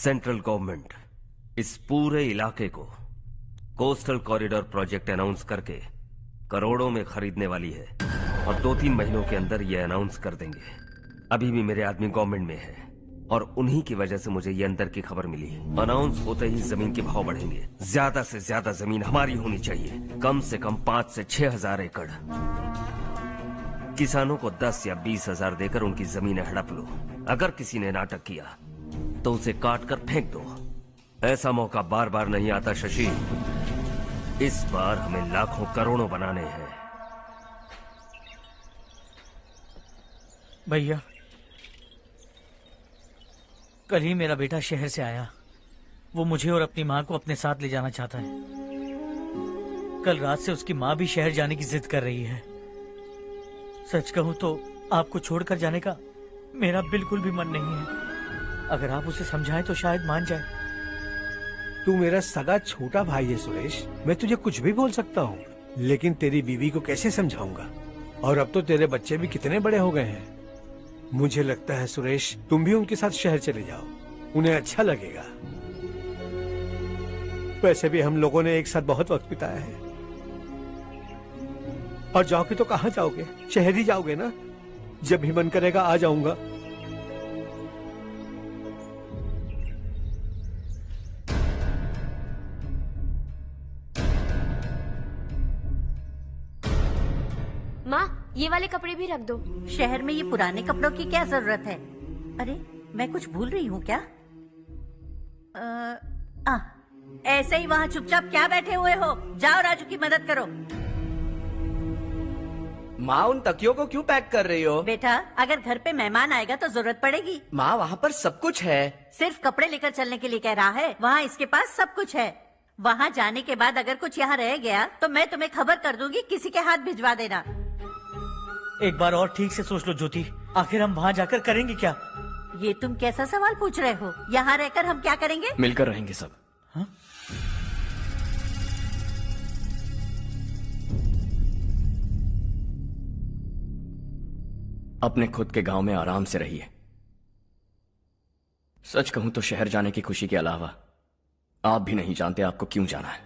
सेंट्रल गवर्नमेंट इस पूरे इलाके को कोस्टल कॉरिडोर प्रोजेक्ट अनाउंस करके करोड़ों में खरीदने वाली है और 2-3 महीनों के अंदर ये अनाउंस कर देंगे। अभी भी मेरे आदमी गवर्नमेंट में है और उन्हीं की वजह से मुझे ये अंदर की खबर मिली। अनाउंस होते ही जमीन के भाव बढ़ेंगे। ज्यादा से ज्यादा जमीन हमारी होनी चाहिए, कम से कम 5 से 6 हजार एकड़। किसानों को 10 या 20 हजार देकर उनकी जमीनें हड़प लो। अगर किसी ने नाटक किया तो उसे काट कर फेंक दो। ऐसा मौका बार बार नहीं आता शशि। इस बार हमें लाखों करोड़ों बनाने हैं।
भैया, कल ही मेरा बेटा शहर से आया। वो मुझे और अपनी माँ को अपने साथ ले जाना चाहता है। कल रात से उसकी माँ भी शहर जाने की जिद कर रही है। सच कहूँ तो आपको छोड़कर जाने का मेरा बिल्कुल भी मन नहीं है। अगर आप उसे समझाएं तो शायद मान जाए।
तू मेरा सगा छोटा भाई है सुरेश, मैं तुझे कुछ भी बोल सकता हूँ, लेकिन तेरी बीवी को कैसे समझाऊंगा? और अब तो तेरे बच्चे भी कितने बड़े हो गए हैं। मुझे लगता है सुरेश, तुम भी उनके साथ शहर चले जाओ, उन्हें अच्छा लगेगा। वैसे भी हम लोगों ने एक साथ बहुत वक्त बिताया है। और जाओगे तो कहाँ जाओगे? शहर ही जाओगे ना? जब भी मन करेगा आ जाऊंगा।
माँ, ये वाले कपड़े भी रख दो।
शहर में ये पुराने कपड़ों की क्या जरूरत है? अरे, मैं कुछ भूल रही हूँ क्या? ऐसे ही वहाँ चुपचाप क्या बैठे हुए हो? जाओ राजू की मदद करो।
माँ, उन तकियों को क्यों पैक कर रही हो?
बेटा, अगर घर पे मेहमान आएगा तो जरूरत पड़ेगी।
माँ, वहाँ पर सब कुछ है।
सिर्फ कपड़े लेकर चलने के लिए कह रहा है? वहाँ इसके पास सब कुछ है। वहाँ जाने के बाद अगर कुछ यहाँ रह गया तो मैं तुम्हें खबर कर दूंगी, किसी के हाथ भिजवा देना।
एक बार और ठीक से सोच लो ज्योति, आखिर हम वहाँ जाकर करेंगे क्या?
ये तुम कैसा सवाल पूछ रहे हो? यहाँ रहकर हम क्या करेंगे?
मिलकर रहेंगे सब।
हाँ?
अपने खुद के गांव में आराम से रहिए। सच कहूं तो शहर जाने की खुशी के अलावा आप भी नहीं जानते आपको क्यों जाना है।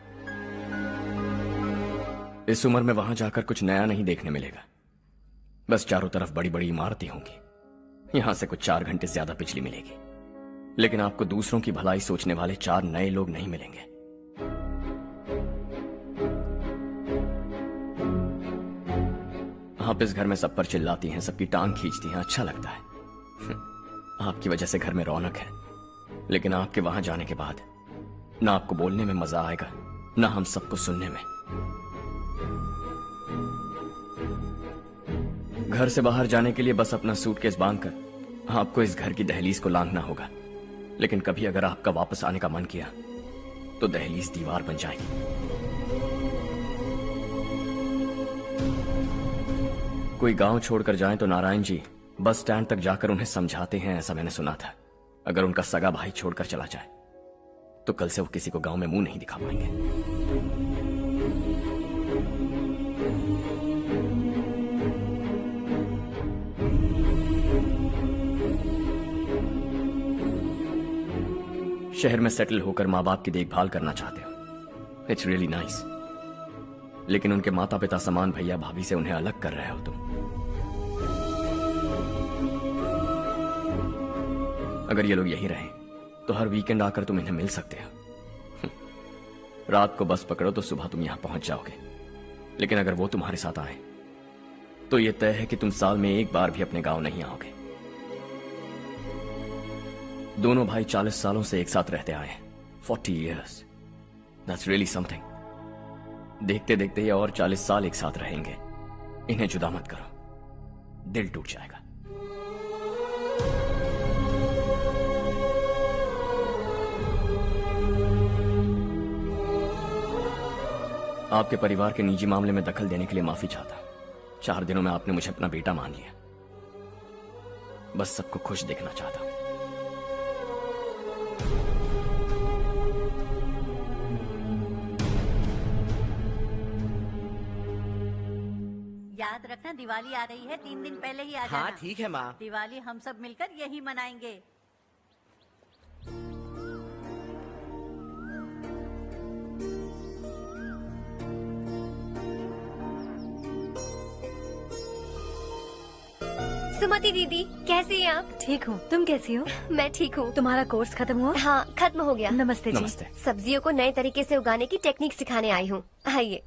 इस उम्र में वहां जाकर कुछ नया नहीं देखने मिलेगा। बस चारों तरफ बड़ी बड़ी इमारतें होंगी। यहां से कुछ 4 घंटे ज्यादा बिजली मिलेगी, लेकिन आपको दूसरों की भलाई सोचने वाले 4 नए लोग नहीं मिलेंगे। आप इस घर में सब पर चिल्लाती हैं, सबकी टांग खींचती हैं, अच्छा लगता है। आपकी वजह से घर में रौनक है, लेकिन आपके वहां जाने के बाद ना आपको बोलने में मजा आएगा, ना हम सबको सुनने में। घर से बाहर जाने के लिए बस अपना सूटकेस बांधकर आपको इस घर की दहलीज को लांघना होगा। लेकिन कभी अगर आपका वापस आने का मन किया तो दहलीज दीवार बन जाएगी। कोई गांव छोड़कर जाए तो नारायण जी बस स्टैंड तक जाकर उन्हें समझाते हैं, ऐसा मैंने सुना था। अगर उनका सगा भाई छोड़कर चला जाए तो कल से वो किसी को गांव में मुंह नहीं दिखा पाएंगे। शहर में सेटल होकर माँ बाप की देखभाल करना चाहते हो, इट्स रियली नाइस। लेकिन उनके माता पिता समान भैया भाभी से उन्हें अलग कर रहे हो तुम। अगर ये लोग यही रहे तो हर वीकेंड आकर तुम इन्हें मिल सकते हो। रात को बस पकड़ो तो सुबह तुम यहां पहुंच जाओगे। लेकिन अगर वो तुम्हारे साथ आए तो ये तय है कि तुम साल में एक बार भी अपने गांव नहीं आओगे। दोनों भाई 40 सालों से एक साथ रहते आए हैं, 40 years. That's really something. देखते देखते ये और 40 साल एक साथ रहेंगे। इन्हें जुदा मत करो, दिल टूट जाएगा। आपके परिवार के निजी मामले में दखल देने के लिए माफी चाहता। 4 दिनों में आपने मुझे अपना बेटा मान लिया। बस सबको खुश देखना चाहता।
याद रखना, दिवाली आ रही है, 3 दिन पहले ही आ जाना।
हाँ ठीक है माँ।
दिवाली हम सब मिलकर यही मनाएंगे।
सुमति दीदी, कैसी हैं आप?
ठीक हूँ, तुम कैसी हो?
मैं ठीक हूँ।
तुम्हारा कोर्स खत्म हुआ?
हाँ, खत्म हो गया।
नमस्ते जी।
नमस्ते।
सब्जियों को नए तरीके से उगाने की टेक्निक सिखाने आई हूँ। आइए।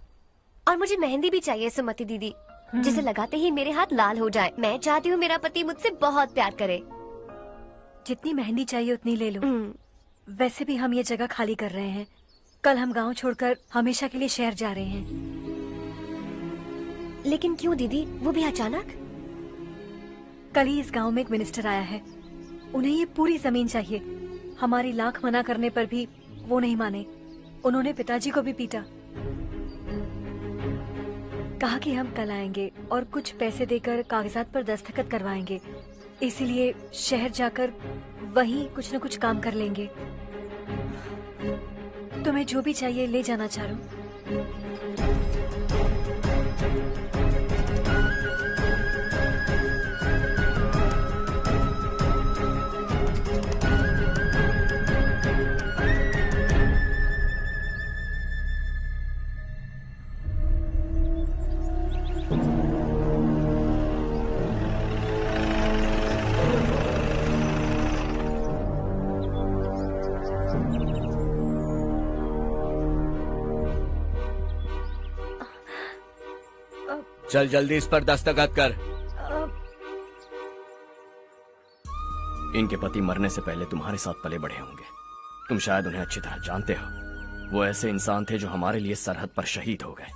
और मुझे मेहंदी भी चाहिए सुमति दीदी, जिसे लगाते ही मेरे हाथ लाल हो जाए। मैं चाहती हूँ मेरा पति मुझसे बहुत प्यार करे।
जितनी मेहंदी चाहिए उतनी ले लो। वैसे भी हम ये जगह खाली कर रहे हैं। कल हम गांव छोड़कर हमेशा के लिए शहर जा रहे हैं।
लेकिन क्यों दीदी, वो भी अचानक?
कल ही इस गांव में एक मिनिस्टर आया है। उन्हें ये पूरी जमीन चाहिए। हमारी लाख मना करने पर भी वो नहीं माने। उन्होंने पिताजी को भी पीटा। कहा कि हम कल आएंगे और कुछ पैसे देकर कागजात पर दस्तखत करवाएंगे। इसीलिए शहर जाकर वहीं कुछ न कुछ काम कर लेंगे। तुम्हें जो भी चाहिए ले जाना चारू।
चल जल्दी इस पर दस्तखत कर। इनके पति मरने से पहले तुम्हारे साथ पले बढ़े होंगे। तुम शायद उन्हें अच्छी तरह जानते हो। वो ऐसे इंसान थे जो हमारे लिए सरहद पर शहीद हो गए।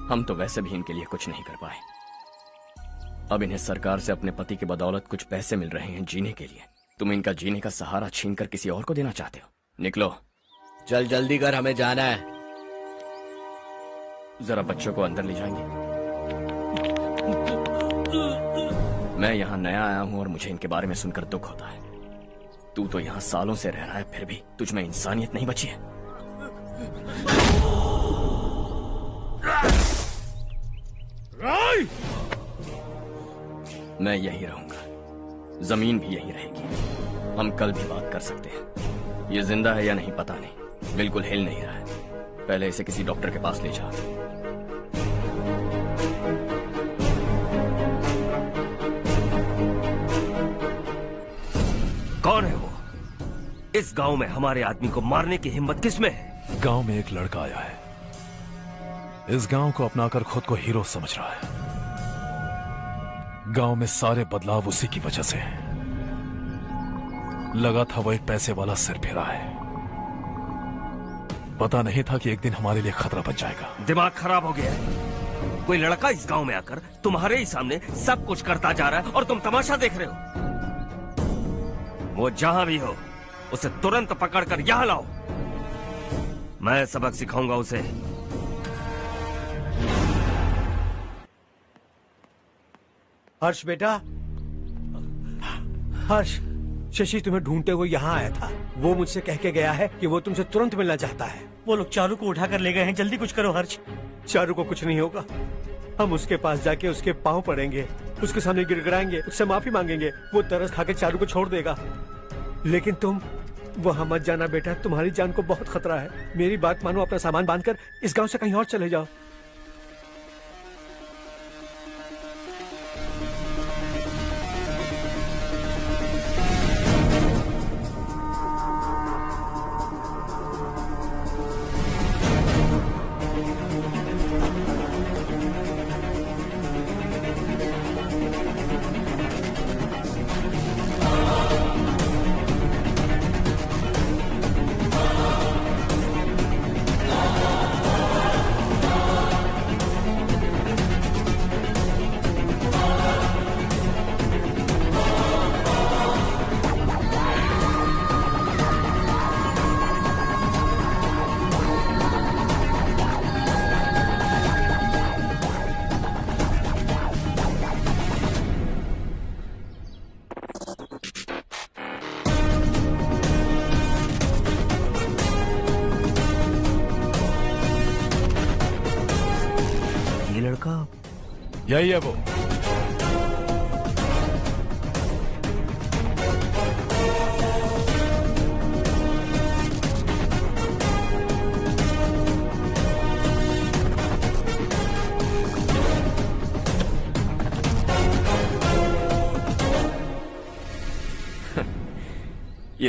हम तो वैसे भी इनके लिए कुछ नहीं कर पाए। अब इन्हें सरकार से अपने पति की बदौलत कुछ पैसे मिल रहे हैं जीने के लिए। तुम इनका जीने का सहारा छीनकर किसी और को देना चाहते हो। निकलो।
चल जल्दी कर, हमें जाना है।
जरा बच्चों को अंदर ले जाएंगे। मैं यहाँ नया आया हूँ और मुझे इनके बारे में सुनकर दुख होता है। तू तो यहाँ सालों से रह रहा है, फिर भी तुझ में इंसानियत नहीं बची है। मैं यही रहूंगा, जमीन भी यही रहेगी। हम कल भी बात कर सकते हैं। ये जिंदा है या नहीं पता नहीं, बिल्कुल हिल नहीं रहा है। पहले इसे किसी डॉक्टर के पास ले जा।
कौन है वो? इस गांव में हमारे आदमी को मारने की हिम्मत किसमें है?
गांव में एक लड़का आया है। इस गांव को अपनाकर खुद को हीरो समझ रहा है। गांव में सारे बदलाव उसी की वजह से हैं। लगा था वो एक पैसे वाला सिर फिरा है। पता नहीं था कि एक दिन हमारे लिए खतरा बन जाएगा।
दिमाग खराब हो गया है। कोई लड़का इस गांव में आकर तुम्हारे ही सामने सब कुछ करता जा रहा है और तुम तमाशा देख रहे हो। वो जहां भी हो उसे तुरंत पकड़कर यहां लाओ। मैं सबक सिखाऊंगा उसे।
हर्ष बेटा, हर्ष, शशि तुम्हें ढूंढते हुए यहाँ आया था। वो मुझसे कह के गया है कि वो तुमसे तुरंत मिलना चाहता है।
वो लोग चारू को उठाकर ले गए हैं। जल्दी कुछ करो हर्ष।
चारू को कुछ नहीं होगा। हम उसके पास जाके उसके पांव पड़ेंगे, उसके सामने गिड़गिड़ाएंगे, उससे माफी मांगेंगे। वो तरस खा के चारू को छोड़ देगा। लेकिन तुम वहां मत जाना बेटा, तुम्हारी जान को बहुत खतरा है। मेरी बात मानो, अपना सामान बांधकर इस गांव से कहीं और चले जाओ।
यही है वो।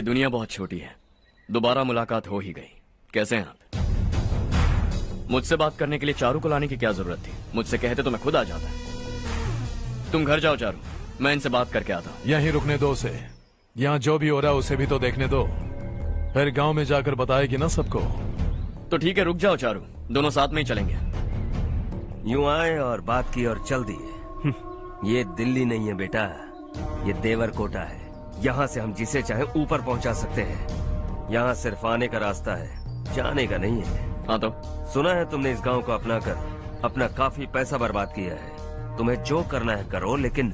ये दुनिया बहुत छोटी है, दोबारा मुलाकात हो ही गई। कैसे हैं आप? मुझसे बात करने के लिए चारू को लाने की क्या जरूरत थी? मुझसे कहते तो मैं खुद आ जाता। तुम घर जाओ चारू, मैं इनसे बात करके आता हूँ।
यहीं रुकने दो उसे, यहाँ जो भी हो रहा है उसे भी तो देखने दो, फिर गांव में जाकर बताएगी ना सबको।
तो ठीक है, रुक जाओ चारू, दोनों साथ में ही चलेंगे।
यूं आए और बात की और चल दिए। ये दिल्ली नहीं है बेटा, ये देवरकोटा है। यहाँ से हम जिसे चाहे ऊपर पहुँचा सकते हैं। यहाँ सिर्फ आने का रास्ता है, जाने का नहीं है।
हाँ तो
सुना है तुमने इस गांव को अपना कर अपना काफी पैसा बर्बाद किया है। तुम्हें जो करना है करो, लेकिन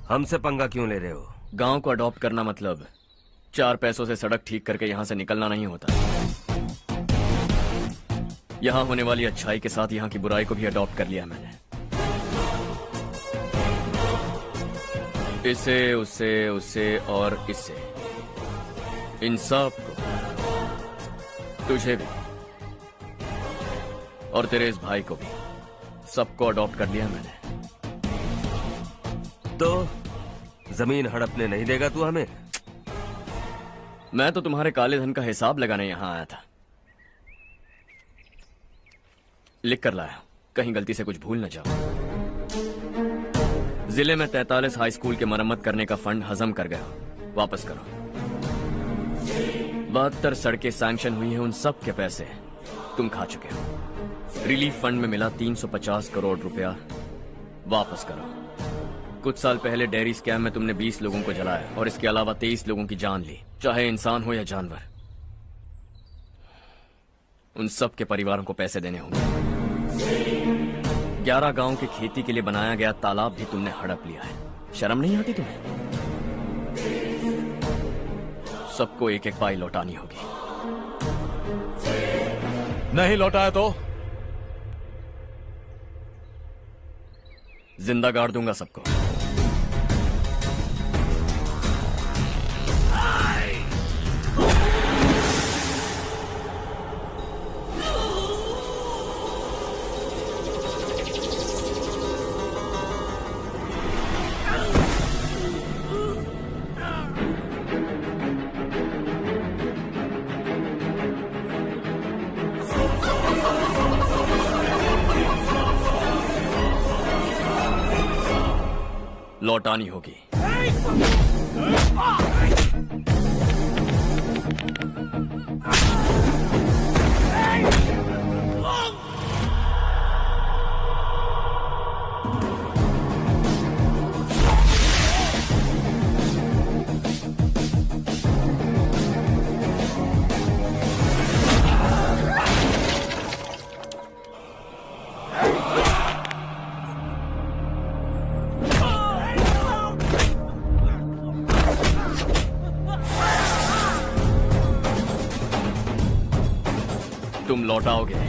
हमसे पंगा क्यों ले रहे हो?
गांव को अडॉप्ट करना मतलब 4 पैसों से सड़क ठीक करके यहाँ से निकलना नहीं होता। यहाँ होने वाली अच्छाई के साथ यहाँ की बुराई को भी अडॉप्ट कर लिया मैंने। इसे, उसे, उसे और इससे, इन सब को, तुझे भी और तेरे इस भाई को भी, सबको अडॉप्ट कर लिया मैंने।
तो जमीन हड़पने नहीं देगा तू हमें?
मैं तो तुम्हारे काले धन का हिसाब लगाने यहां आया था। लिख कर लाया, कहीं गलती से कुछ भूल न जाओ। जिले में 43 हाई स्कूल के मरम्मत करने का फंड हजम कर गया, वापस करो। 72 सड़कें सैंक्शन हुई हैं, उन सब के पैसे तुम खा चुके हो। रिलीफ फंड में मिला 350 करोड़ रुपया, वापस करो। कुछ साल पहले डेयरी स्कैम में तुमने 20 लोगों को जलाया और इसके अलावा 23 लोगों की जान ली, चाहे इंसान हो या जानवर। उन सब के परिवारों को पैसे देने होंगे। 11 गांव की खेती के लिए बनाया गया तालाब भी तुमने हड़प लिया है। शर्म नहीं आती तुम्हें? सबको एक एक पाई लौटानी होगी।
नहीं लौटाया तो
जिंदा गाड़ दूंगा सबको। लौटानी होगी। तुम लौटाओगे।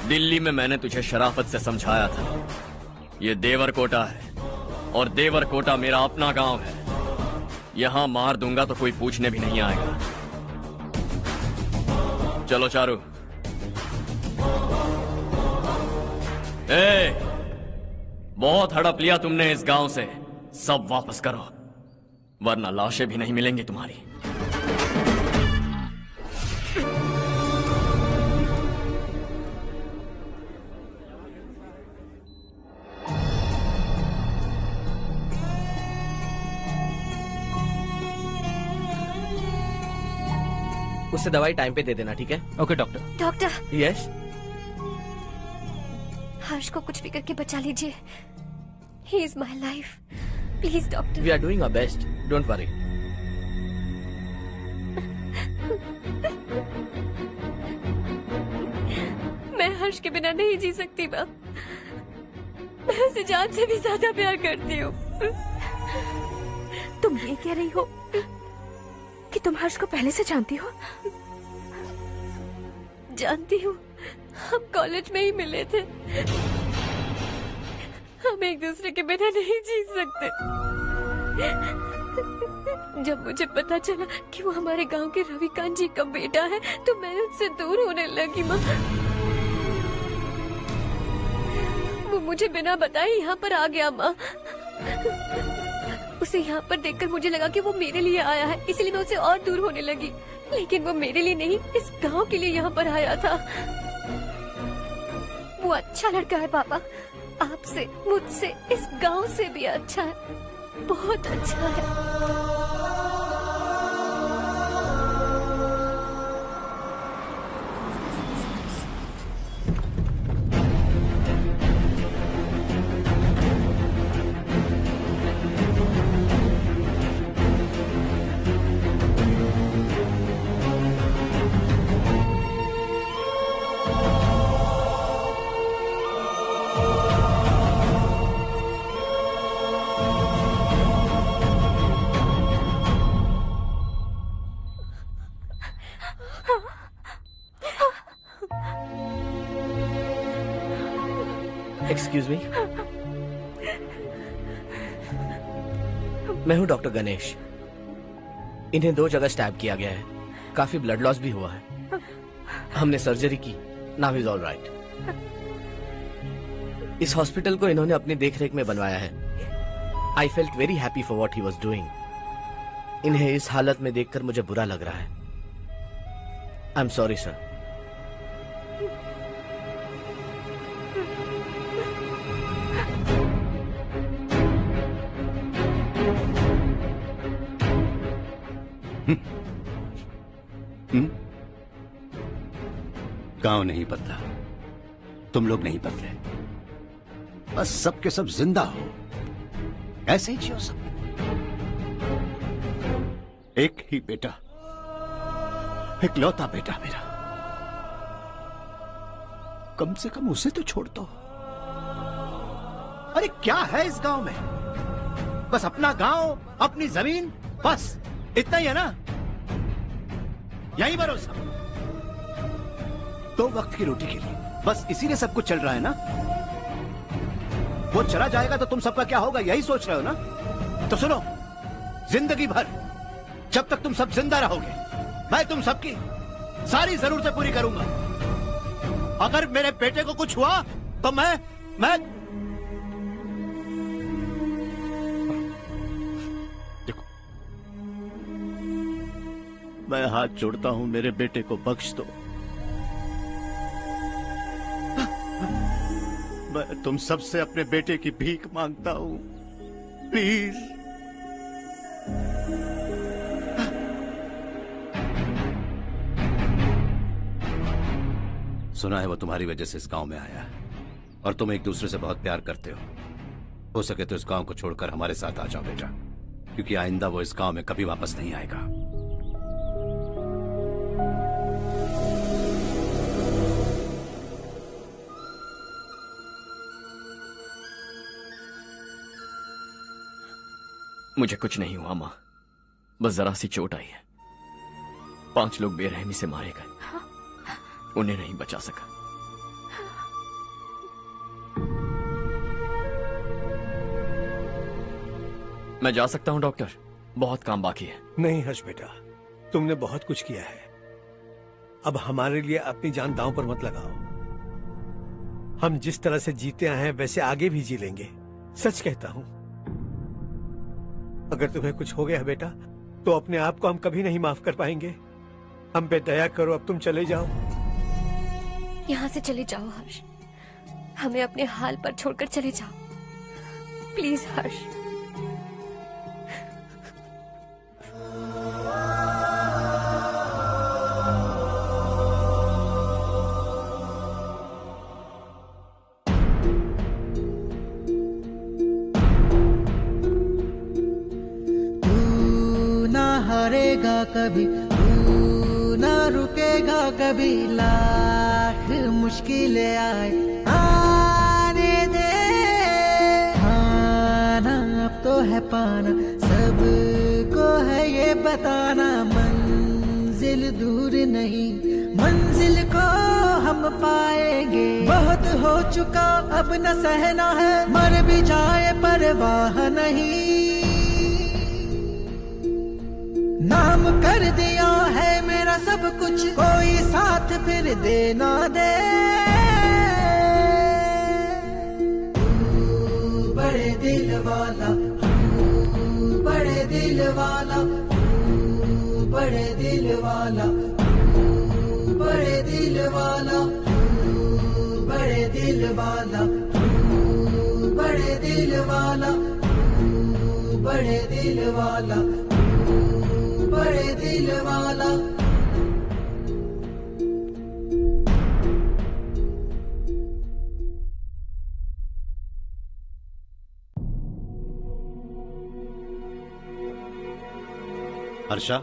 दिल्ली में मैंने तुझे शराफत से समझाया था, ये देवरकोटा है और देवरकोटा मेरा अपना गांव है। यहां मार दूंगा तो कोई पूछने भी नहीं आएगा। चलो चारू। बहुत हड़प लिया तुमने इस गांव से, सब वापस करो वरना लाशें भी नहीं मिलेंगी तुम्हारी।
उससे दवाई टाइम पे दे देना, ठीक है?
Okay doctor.
Doctor.
Yes.
Harsh को कुछ भी करके बचा लीजिए। He is my life, please doctor.
We are doing our best, don't worry.
Harsh के बिना नहीं जी सकती माँ। मैं उसे जान से भी ज्यादा प्यार करती हूँ।
तुम ये कह रही हो कि तुम हर्ष को पहले से जानती हो?
जानती हूँ, हम कॉलेज में ही मिले थे। हम एक दूसरे के बिना नहीं जी सकते। जब मुझे पता चला कि वो हमारे गांव के रविकांत जी का बेटा है तो मैं उससे दूर होने लगी माँ। वो मुझे बिना बताए यहाँ पर आ गया माँ। उसे यहाँ पर देखकर मुझे लगा कि वो मेरे लिए आया है, इसलिए मैं उससे और दूर होने लगी। लेकिन वो मेरे लिए नहीं, इस गांव के लिए यहाँ पर आया था। वो अच्छा लड़का है पापा, आपसे, मुझसे, इस गांव से भी अच्छा है, बहुत अच्छा है।
एक्सक्यूज मी, मैं हूं डॉक्टर गणेश। इन्हें 2 जगह स्टैब किया गया है, काफी ब्लड लॉस भी हुआ है। हमने सर्जरी की, नाउ इज ऑल राइट। इस हॉस्पिटल को इन्होंने अपनी देखरेख में बनवाया है। I felt very happy for what he was doing. इन्हें इस हालत में देखकर मुझे बुरा लग रहा है। I am sorry sir.
गांव नहीं बदला, तुम लोग नहीं बदले, बस सब के सब जिंदा हो, ऐसे ही जियो सब। एक ही बेटा, इकलौता बेटा मेरा, कम से कम उसे तो छोड़ दो। अरे क्या है इस गांव में? बस अपना गांव, अपनी जमीन, बस इतना ही है ना? यही भरोसा, 2 वक्त की रोटी के लिए, बस इसीलिए सब कुछ चल रहा है ना? वो चला जाएगा तो तुम सबका क्या होगा, यही सोच रहे हो ना? तो सुनो, जिंदगी भर जब तक तुम सब जिंदा रहोगे, मैं तुम सबकी सारी जरूरतें पूरी करूंगा। अगर मेरे बेटे को कुछ हुआ तो मैं देखो, मैं हाथ जोड़ता हूं, मेरे बेटे को बख्श दो। मैं तुम सबसे अपने बेटे की भीख मांगता हूं, प्लीज। सुना है वो तुम्हारी वजह से इस गांव में आया है और तुम एक दूसरे से बहुत प्यार करते हो सके तो इस गांव को छोड़कर हमारे साथ आ जाओ बेटा, क्योंकि आइंदा वो इस गांव में कभी वापस नहीं आएगा।
मुझे कुछ नहीं हुआ माँ, बस जरा सी चोट आई है। 5 लोग बेरहमी से मारे गए, उन्हें नहीं बचा सका। मैं जा सकता हूं डॉक्टर, बहुत काम बाकी है।
नहीं हर्ष बेटा, तुमने बहुत कुछ किया है, अब हमारे लिए अपनी जान दांव पर मत लगाओ। हम जिस तरह से जीते आए हैं वैसे आगे भी जी लेंगे, सच कहता हूं। अगर तुम्हें कुछ हो गया बेटा तो अपने आप को हम कभी नहीं माफ कर पाएंगे। हम पे दया करो, अब तुम चले जाओ।
यहाँ से चले जाओ हर्ष, हमें अपने हाल पर छोड़कर चले जाओ, प्लीज हर्ष।
हारेगा कभी, तू ना रुकेगा कभी, ला लाख मुश्किलें आए आने दे। खाना अब तो है पाना, सबको है ये बताना, मंजिल दूर नहीं, मंजिल को हम पाएंगे। बहुत हो चुका अब न सहना है, मर भी जाए परवाह नहीं। नाम कर दिया है मेरा सब कुछ, कोई साथ फिर देना दे। तू बड़े दिल वाला, तू बड़े दिल वाला, तू बड़े दिल वाला, तू बड़े दिल वाला, तू बड़े दिल वाला, तू बड़े दिल वाला, तू बड़े दिल वाला, बड़े दिल वाला।
हर्षा,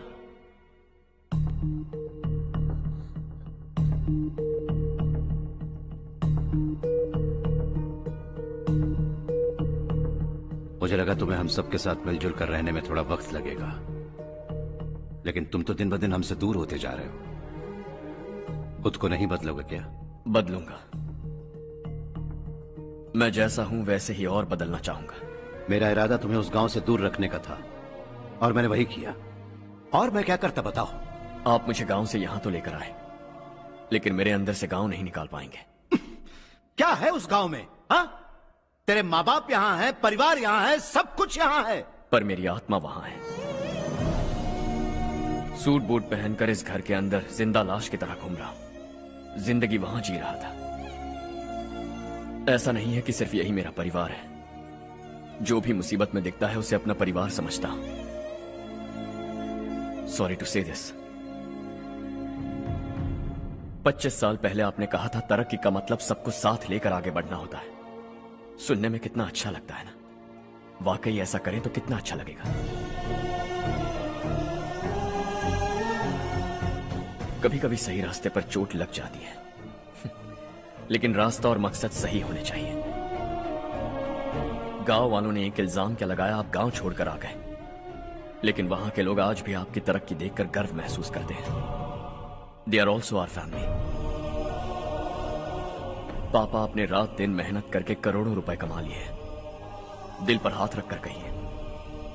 मुझे लगा तुम्हें हम सबके साथ मिलजुल कर रहने में थोड़ा वक्त लगेगा, लेकिन तुम तो दिन ब दिन हमसे दूर होते जा रहे हो। खुद को नहीं बदलोगे क्या?
बदलूंगा। मैं जैसा हूं वैसे ही और बदलना चाहूंगा।
मेरा इरादा तुम्हें उस गांव से दूर रखने का था और मैंने वही किया। और मैं क्या करता बताओ?
आप मुझे गांव से यहां तो लेकर आए, लेकिन मेरे अंदर से गांव नहीं निकाल पाएंगे।
क्या है उस गांव में? हाँ, तेरे माँ बाप यहाँ हैं, परिवार यहाँ है, सब कुछ यहाँ है,
पर मेरी आत्मा वहां है। सूट बूट पहनकर इस घर के अंदर जिंदा लाश की तरह घूम रहा हूं। जिंदगी वहां जी रहा था। ऐसा नहीं है कि सिर्फ यही मेरा परिवार है। जो भी मुसीबत में दिखता है उसे अपना परिवार समझता हूं। सॉरी टू से दिस। 25 साल पहले आपने कहा था तरक्की का मतलब सबको साथ लेकर आगे बढ़ना होता है। सुनने में कितना अच्छा लगता है ना? वाकई ऐसा करें तो कितना अच्छा लगेगा। कभी कभी सही रास्ते पर चोट लग जाती है, लेकिन रास्ता और मकसद सही होने चाहिए। गांव वालों ने एक इल्जाम क्या लगाया, आप गांव छोड़कर आ गए, लेकिन वहां के लोग आज भी आपकी तरक्की देखकर गर्व महसूस करते हैं। They are also our family. पापा आपने रात दिन मेहनत करके करोड़ों रुपए कमा लिए हैं। दिल पर हाथ रखकर कहिए,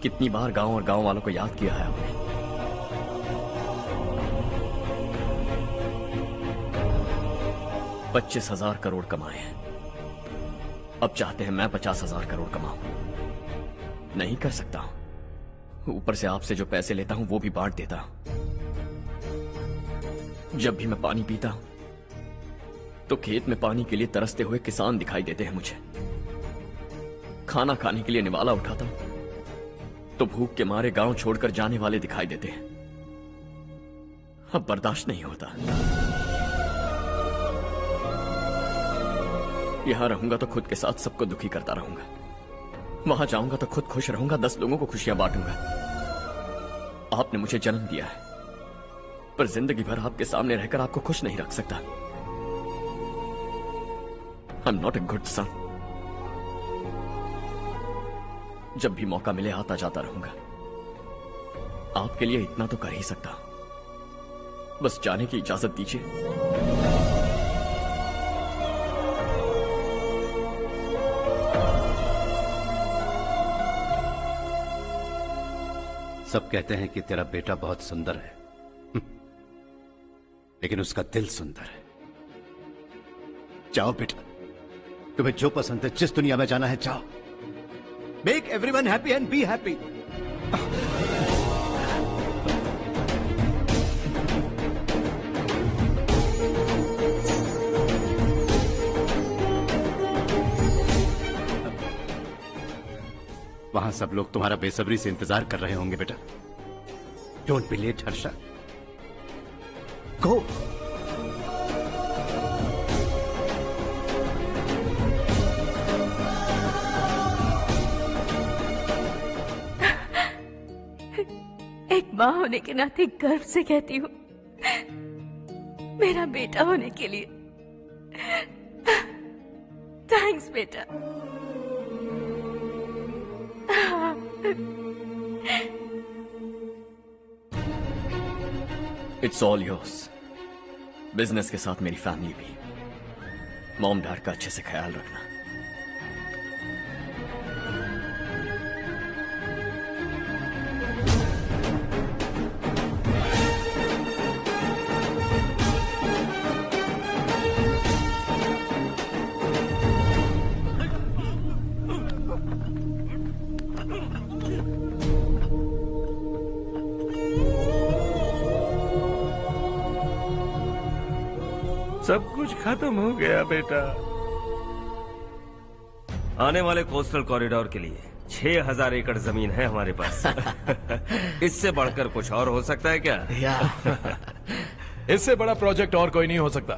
कितनी बार गांव और गांव वालों को याद किया है आपने? 25,000 करोड़ कमाए हैं। अब चाहते हैं मैं 50,000 करोड़ कमाऊं। नहीं कर सकता हूं। ऊपर से आपसे जो पैसे लेता हूं वो भी बांट देता हूं। जब भी मैं पानी पीता हूं तो खेत में पानी के लिए तरसते हुए किसान दिखाई देते हैं मुझे। खाना खाने के लिए निवाला उठाता हूं तो भूख के मारे गांव छोड़कर जाने वाले दिखाई देते हैं। अब बर्दाश्त नहीं होता। यहां रहूंगा तो खुद के साथ सबको दुखी करता रहूंगा। वहां जाऊंगा तो खुद खुश रहूंगा, 10 लोगों को खुशियां बांटूंगा। आपने मुझे जन्म दिया है, पर जिंदगी भर आपके सामने रहकर आपको खुश नहीं रख सकता। I am not a good son. जब भी मौका मिले आता जाता रहूंगा। आपके लिए इतना तो कर ही सकता हूं। बस जाने की इजाजत दीजिए।
सब कहते हैं कि तेरा बेटा बहुत सुंदर है, लेकिन उसका दिल सुंदर है। जाओ बेटा, तुम्हें जो पसंद है, जिस दुनिया में जाना है जाओ। Make everyone happy and be happy. वहां सब लोग तुम्हारा बेसब्री से इंतजार कर रहे होंगे बेटा। डोंट बी लेट हर्षा, गो।
एक माँ होने के नाते गर्व से कहती हूँ, मेरा बेटा होने के लिए
थैंक्स बेटा।
It's all yours. बिजनेस के साथ मेरी फैमिली भी। मॉम डैड का अच्छे से ख्याल रखना।
सब कुछ खत्म हो गया बेटा। आने वाले कोस्टल कॉरिडोर के लिए 6000 एकड़ जमीन है हमारे पास। इससे बढ़कर कुछ और हो सकता है क्या?
इससे बड़ा प्रोजेक्ट और कोई नहीं हो सकता।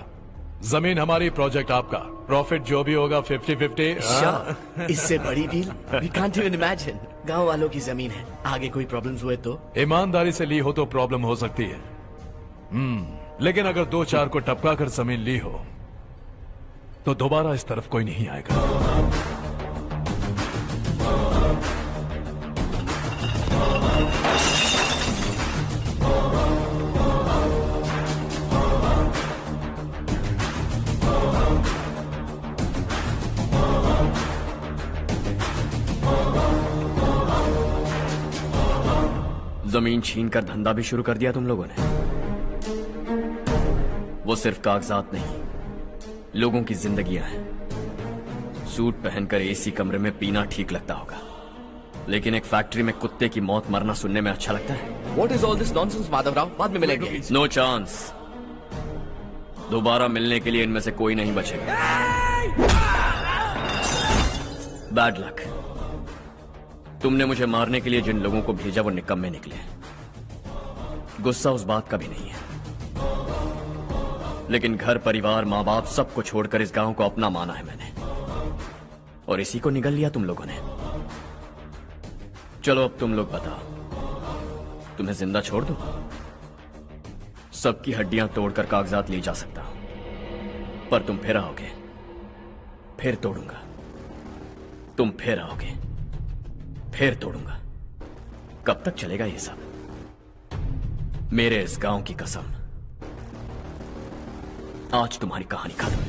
जमीन हमारी, प्रोजेक्ट आपका। प्रॉफिट जो भी होगा 50-50।
Sure. इससे बड़ी deal we can't even imagine। गांव वालों की जमीन है, आगे कोई प्रॉब्लम्स हुए तो?
ईमानदारी से ली हो तो प्रॉब्लम हो सकती है, लेकिन अगर 2-4 को टपका कर जमीन ली हो तो दोबारा इस तरफ कोई नहीं आएगा।
जमीन छीन कर धंधा भी शुरू कर दिया तुम लोगों ने। वो सिर्फ कागजात नहीं, लोगों की जिंदगियां हैं। सूट पहनकर एसी कमरे में पीना ठीक लगता होगा, लेकिन एक फैक्ट्री में कुत्ते की मौत मरना सुनने में अच्छा लगता है।
What is all this nonsense, Madhavrao? बाद में मिलेंगे।
No chance. दोबारा मिलने के लिए इनमें से कोई नहीं बचेगा। Bad luck. तुमने मुझे मारने के लिए जिन लोगों को भेजा वो निकम्मे निकले। गुस्सा उस बात का भी नहीं है, लेकिन घर परिवार माँ बाप सबको छोड़कर इस गांव को अपना माना है मैंने, और इसी को निगल लिया तुम लोगों ने। चलो अब तुम लोग बताओ, तुम्हें जिंदा छोड़ दूं? सबकी हड्डियां तोड़कर कागजात ले जा सकता हूं, पर तुम फिर आओगे, फिर तोड़ूंगा। तुम फिर आओगे, फिर तोड़ूंगा। कब तक चलेगा ये सब? मेरे इस गांव की कसम, आज तुम्हारी कहानी खत्म।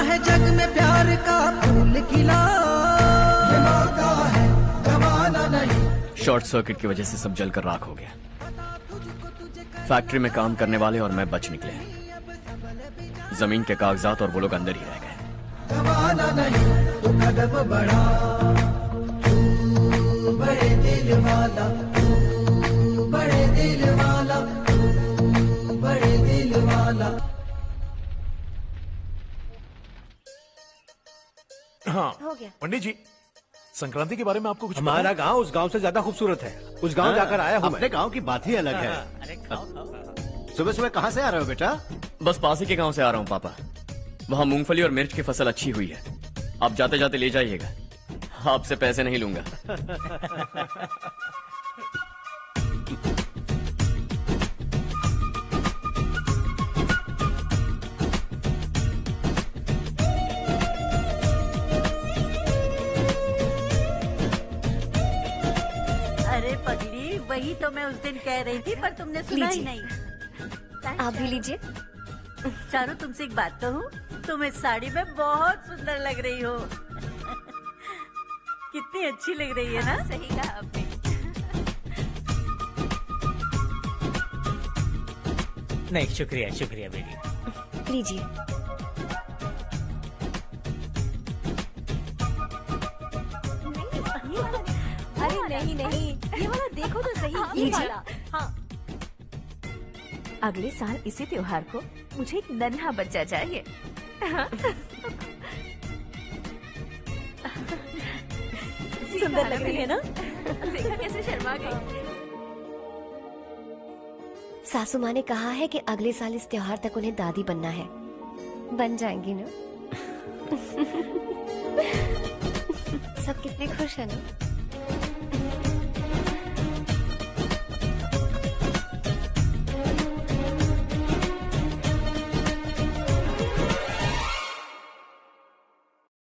है जग में प्यार का फूल खिला, ये मौका है गवाना नहीं।
शॉर्ट सर्किट की वजह से सब जलकर राख हो गया। फैक्ट्री में काम करने वाले और मैं बच निकले। जमीन के कागजात और वो लोग अंदर ही रह गए।
गवाना नहीं तू कदम बढ़ा, तू बड़े दिल वाला, तू बड़े दिल वाला, तू बड़े दिल वाला।
हाँ
हो गया।
पंडित जी, संक्रांति के बारे में आपको कुछ
हमारा गांव उस गांव से ज्यादा खूबसूरत है। उस गांव जाकर आया हूँ
अपने
मैं।
गांव की बात ही अलग है। सुबह सुबह कहाँ से आ रहे हो बेटा?
बस पास ही के गांव से आ रहा हूँ पापा। वहाँ मूंगफली और मिर्च की फसल अच्छी हुई है। आप जाते जाते ले जाइएगा। आपसे पैसे नहीं लूंगा।
अरे पगली, वही तो मैं उस दिन कह रही थी पर तुमने सुना ही
लीजिए।
नहीं।
आप भी लीजिए।
चारू, तुमसे एक बात कहूँ, तुम इस साड़ी में बहुत सुंदर लग रही हो। कितनी अच्छी लग रही है ना?
सही कहा आपने।
नहीं, शुक्रिया शुक्रिया बेटी।
लीजिए।
अरे नहीं नहीं, ये वाला देखो तो सही, ये
लीजिए।
वाला। हाँ। अगले साल इसी त्योहार को मुझे एक नन्हा बच्चा चाहिए।
सुंदर लग रही है ना?
देखा कैसे शर्मा गई।
सासू माँ ने कहा है कि अगले साल इस त्योहार तक उन्हें दादी बनना है। बन जाएंगी ना? सब कितने खुश है ना?